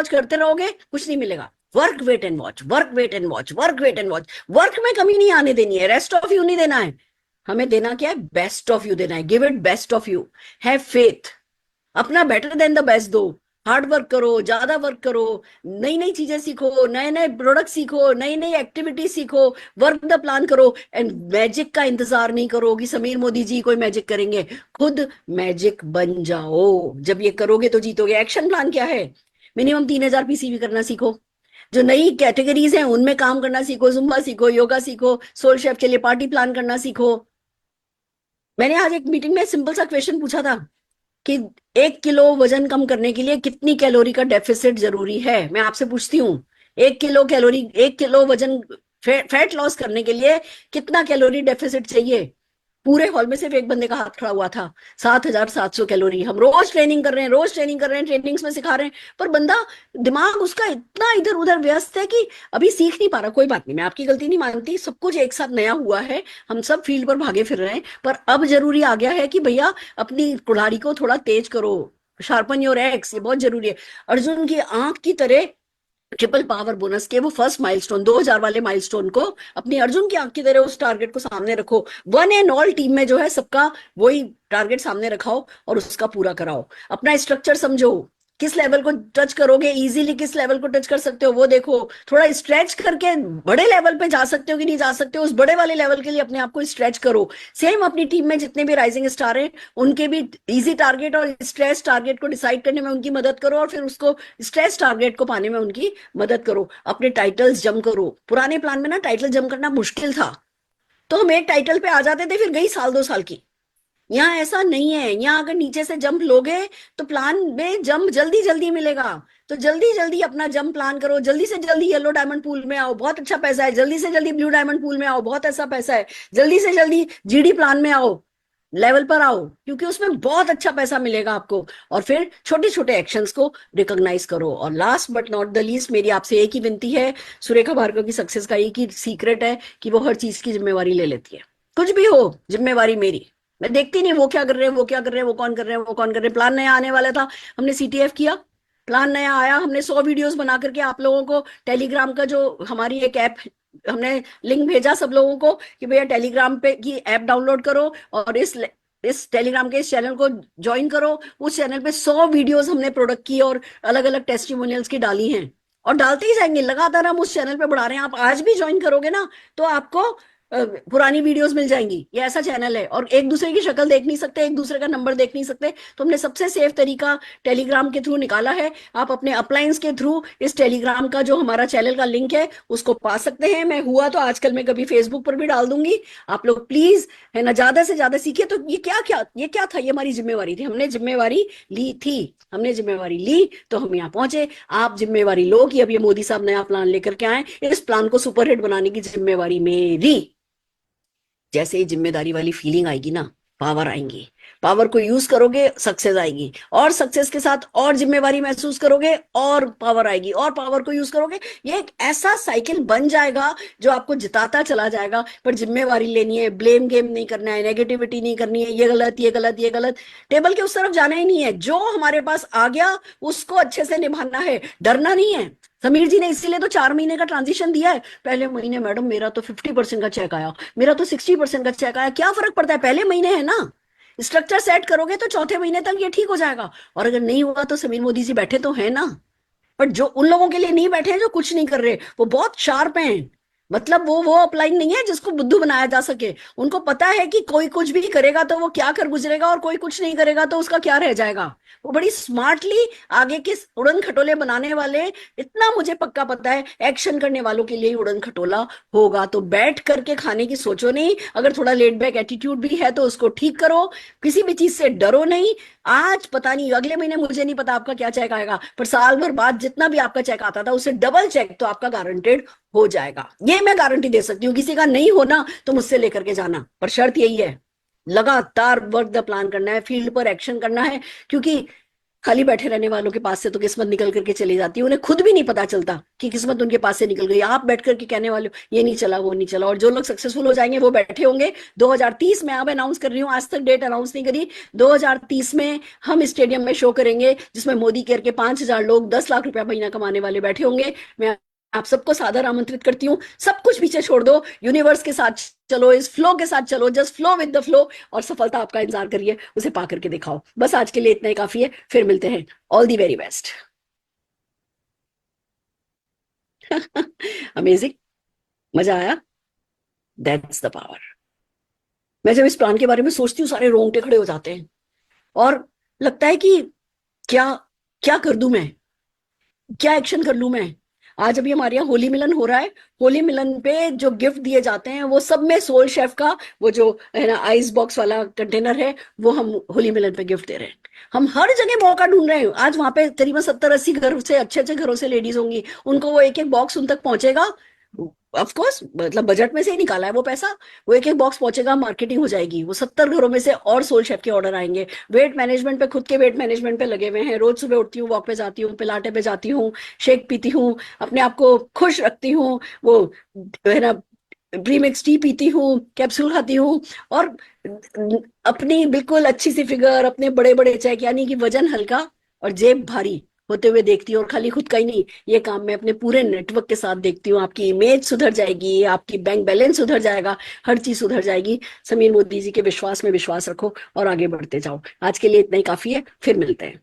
करते रहोगे, कुछ नहीं मिलेगा। Work wait and watch, work wait and watch, work wait and watch. Work में कमी नहीं आने देनी है, रेस्ट ऑफ यू नहीं देना है। हमें देना क्या है? बेस्ट ऑफ यू देना है। Give it best of you. Have faith, अपना बेटर देन द बेस्ट दो। हार्ड वर्क करो, ज्यादा वर्क करो, नई नई चीजें सीखो, नए नए प्रोडक्ट सीखो, नई नई एक्टिविटी सीखो, वर्क द प्लान करो। एंड मैजिक का इंतजार नहीं करो कि समीर मोदी जी कोई मैजिक करेंगे, खुद मैजिक बन जाओ। जब ये करोगे तो जीतोगे। एक्शन प्लान क्या है? मिनिमम 3,000 पीसीवी करना सीखो, जो नई कैटेगरीज हैं उनमें काम करना सीखो, जुम्बा सीखो, योगा सीखो, सोल शेफ के लिए पार्टी प्लान करना सीखो। मैंने आज एक मीटिंग में सिंपल सा क्वेश्चन पूछा था कि 1 किलो वजन कम करने के लिए कितनी कैलोरी का डेफिसिट जरूरी है। मैं आपसे पूछती हूँ, 1 किलो कैलोरी, 1 किलो वजन फैट लॉस करने के लिए कितना कैलोरी डेफिसिट चाहिए? पूरे हॉल में सिर्फ एक बंदे का हाथ खड़ा हुआ था। 7,700 कैलोरी। हम रोज ट्रेनिंग कर रहे हैं, रोज ट्रेनिंग कर रहे हैं, ट्रेनिंग्स में सिखा रहे हैं, पर बंदा दिमाग उसका इतना इधर उधर व्यस्त है कि अभी सीख नहीं पा रहा। कोई बात नहीं, मैं आपकी गलती नहीं मानती, सब कुछ एक साथ नया हुआ है, हम सब फील्ड पर भागे फिर रहे हैं। पर अब जरूरी आ गया है कि भैया अपनी कुल्हाड़ी को थोड़ा तेज करो, शार्पन योर एक्स, ये बहुत जरूरी है। अर्जुन की आंख की तरह ट्रिपल पावर बोनस के वो फर्स्ट माइलस्टोन, 2,000 वाले माइलस्टोन को अपनी अर्जुन की आंख की तरह उस टारगेट को सामने रखो। वन एंड ऑल टीम में जो है सबका वही टारगेट सामने रखाओ और उसका पूरा कराओ। अपना स्ट्रक्चर समझो, किस लेवल को टच करोगे, इजीली किस लेवल को टच कर सकते हो वो देखो, थोड़ा स्ट्रेच करके बड़े लेवल पे जा सकते हो कि नहीं जा सकते हो, उस बड़े वाले लेवल के लिए अपने आप को स्ट्रेच करो। सेम अपनी टीम में जितने भी राइजिंग स्टार हैं उनके भी इजी टारगेट और स्ट्रेच टारगेट को डिसाइड करने में उनकी मदद करो, और फिर उसको स्ट्रेच टारगेट को पाने में उनकी मदद करो। अपने टाइटल्स जम करो। पुराने प्लान में ना टाइटल जम करना मुश्किल था, तो हम एक टाइटल पे आ जाते थे, फिर गई साल 2 साल की। यहाँ ऐसा नहीं है, यहाँ अगर नीचे से जंप लोगे तो प्लान में जंप जल्दी जल्दी मिलेगा। तो जल्दी जल्दी अपना जंप प्लान करो, जल्दी से जल्दी येलो डायमंड पूल में आओ, बहुत अच्छा पैसा है, जल्दी से जल्दी ब्लू डायमंड पूल में आओ, बहुत ऐसा पैसा है, जल्दी से जल्दी जीडी प्लान में आओ, लेवल पर आओ, क्योंकि उसमें बहुत अच्छा पैसा मिलेगा आपको। और फिर छोटे छोटे एक्शंस को रिकॉग्नाइज करो। और last but not the least, मेरी आपसे एक ही विनती है, सुरेखा भार्गव की सक्सेस का एक ही सीक्रेट है कि वो हर चीज की जिम्मेवारी ले लेती है। कुछ भी हो, जिम्मेवारी मेरी। मैं देखती नहीं वो क्या कर रहे हैं, वो क्या कर रहे हैं, वो कौन कर रहे हैं, वो कौन कर रहे हैं। प्लान नया आने वाला था, हमने सीटीएफ किया, प्लान नया आया, हमने 100 वीडियोस बना करके आप लोगों को टेलीग्राम का जो हमारी एक ऐप, हमने लिंक भेजा सब लोगों को कि भैया टेलीग्राम पे की ऐप डाउनलोड करो और इस टेलीग्राम के इस चैनल को ज्वाइन करो। उस चैनल पे 100 वीडियोस हमने प्रोडक्ट की और अलग अलग टेस्टिमोनियल्स की डाली हैं, और डालते ही जाएंगे लगातार। हम उस चैनल पे बढ़ा रहे हैं। आप आज भी ज्वाइन करोगे ना तो आपको पुरानी वीडियोस मिल जाएंगी। ये ऐसा चैनल है, और एक दूसरे की शक्ल देख नहीं सकते, एक दूसरे का नंबर देख नहीं सकते, तो हमने सबसे सेफ तरीका टेलीग्राम के थ्रू निकाला है। आप अपने अपलाइंस के थ्रू इस टेलीग्राम का जो हमारा चैनल का लिंक है उसको पा सकते हैं। मैं हुआ तो आजकल मैं कभी फेसबुक पर भी डाल दूंगी। आप लोग प्लीज है ना ज्यादा से ज्यादा सीखिए। तो ये क्या था, ये हमारी जिम्मेवारी थी, हमने जिम्मेवारी ली थी, हमने जिम्मेवारी ली तो हम यहाँ पहुंचे। आप जिम्मेवारी लो कि अब ये मोदी साहब नया प्लान लेकर के आए, इस प्लान को सुपरहिट बनाने की जिम्मेवारी मेरी। जैसे ही जिम्मेदारी वाली फीलिंग आएगी ना, पावर आएंगी, पावर को यूज करोगे सक्सेस आएगी, और सक्सेस के साथ और जिम्मेवारी महसूस करोगे और पावर आएगी, और पावर को यूज करोगे। ये एक ऐसा साइकिल बन जाएगा जो आपको जिताता चला जाएगा। पर जिम्मेवारी लेनी है, ब्लेम गेम नहीं करना है, नेगेटिविटी नहीं करनी है, ये गलत ये गलत ये गलत, टेबल के उस तरफ जाना ही नहीं है। जो हमारे पास आ गया उसको अच्छे से निभाना है, डरना नहीं है। समीर जी ने इसीलिए तो 4 महीने का ट्रांजिशन दिया है। पहले महीने मैडम मेरा तो 50% का चेक आया, मेरा तो 60% का चेक आया, क्या फर्क पड़ता है, पहले महीने है ना। स्ट्रक्चर सेट करोगे तो चौथे महीने तक ये ठीक हो जाएगा। और अगर नहीं हुआ तो समीर मोदी जी बैठे तो है ना। बट जो उन लोगों के लिए नहीं बैठे हैं जो कुछ नहीं कर रहे, वो बहुत शार्प हैं। मतलब वो अपलाइन नहीं है जिसको बुद्धू बनाया जा सके। उनको पता है कि कोई कुछ भी करेगा तो वो क्या कर गुजरेगा, और कोई कुछ नहीं करेगा तो उसका क्या रह जाएगा। वो बड़ी स्मार्टली आगे के उड़न खटोले बनाने वाले। इतना मुझे पक्का पता है, एक्शन करने वालों के लिए ही उड़न खटोला होगा। तो बैठ करके खाने की सोचो नहीं। अगर थोड़ा लेट बैक एटीट्यूड भी है तो उसको ठीक करो, किसी भी चीज से डरो नहीं। आज पता नहीं, अगले महीने मुझे नहीं पता आपका क्या चेक आएगा, पर साल भर बाद जितना भी आपका चेक आता था उससे डबल चेक तो आपका गारंटेड हो जाएगा। ये मैं गारंटी दे सकती हूँ। किसी का नहीं होना तो मुझसे लेकर के जाना, पर शर्त यही है, लगातार वर्क द प्लान करना है, फील्ड पर एक्शन करना है। क्योंकि खाली बैठे रहने वालों के पास से तो किस्मत निकल करके चली जाती है, उन्हें खुद भी नहीं पता चलता कि किस्मत उनके पास से निकल गई। आप बैठ करके कहने वाले हो ये नहीं चला वो नहीं चला, और जो लोग सक्सेसफुल हो जाएंगे वो बैठे होंगे 2030 में। अब अनाउंस कर रही हूँ, आज तक डेट अनाउंस नहीं करी। 2030 में हम स्टेडियम में शो करेंगे जिसमें मोदी केयर के 5,000 लोग 10 लाख रुपया महीना कमाने वाले बैठे होंगे। मैं आप सबको सादर आमंत्रित करती हूँ। सब कुछ पीछे छोड़ दो, यूनिवर्स के साथ चलो, इस फ्लो के साथ चलो, just flow with the flow, और सफलता आपका इंतजार करिए, उसे पा करके दिखाओ। बस आज के लिए इतना ही काफी है, फिर मिलते हैं। All the very best. Amazing, मजा आया, दैट्स द पावर। मैं जब इस प्लान के बारे में सोचती हूँ सारे रोंगटे खड़े हो जाते हैं, और लगता है कि क्या क्या कर दूं मैं, क्या एक्शन कर लूं मैं। आज अभी हमारे यहाँ होली मिलन हो रहा है। होली मिलन पे जो गिफ्ट दिए जाते हैं वो सब में सोल शेफ का वो जो है ना आइस बॉक्स वाला कंटेनर है, वो हम होली मिलन पे गिफ्ट दे रहे हैं। हम हर जगह मौका ढूंढ रहे हैं। आज वहां पे करीबन 70-80 घर से, अच्छे अच्छे घरों से लेडीज होंगी, उनको वो एक एक बॉक्स उन तक पहुंचेगा। ऑफ कोर्स मतलब बजट में से ही निकाला है वो पैसा। वो एक एक बॉक्स पहुंचेगा, मार्केटिंग हो जाएगी। वो 70 घरों में से और सोल शेफ के ऑर्डर आएंगे। वेट मैनेजमेंट पे, खुद के वेट मैनेजमेंट पे लगे हुए हैं। रोज सुबह उठती हूँ, वॉक पे जाती हूँ, पिलाटे पे जाती हूँ, शेक पीती हूँ, अपने आप को खुश रखती हूँ। वो है ना प्रीमिक्स टी पीती हूँ, कैप्सूल खाती हूँ, और अपनी बिल्कुल अच्छी सी फिगर, अपने बड़े बड़े चेक, यानी कि वजन हल्का और जेब भारी होते हुए देखती हूँ। और खाली खुद का ही नहीं, ये काम मैं अपने पूरे नेटवर्क के साथ देखती हूँ। आपकी इमेज सुधर जाएगी, आपकी बैंक बैलेंस सुधर जाएगा, हर चीज सुधर जाएगी। समीर मोदी जी के विश्वास में विश्वास रखो और आगे बढ़ते जाओ। आज के लिए इतना ही काफी है, फिर मिलते हैं।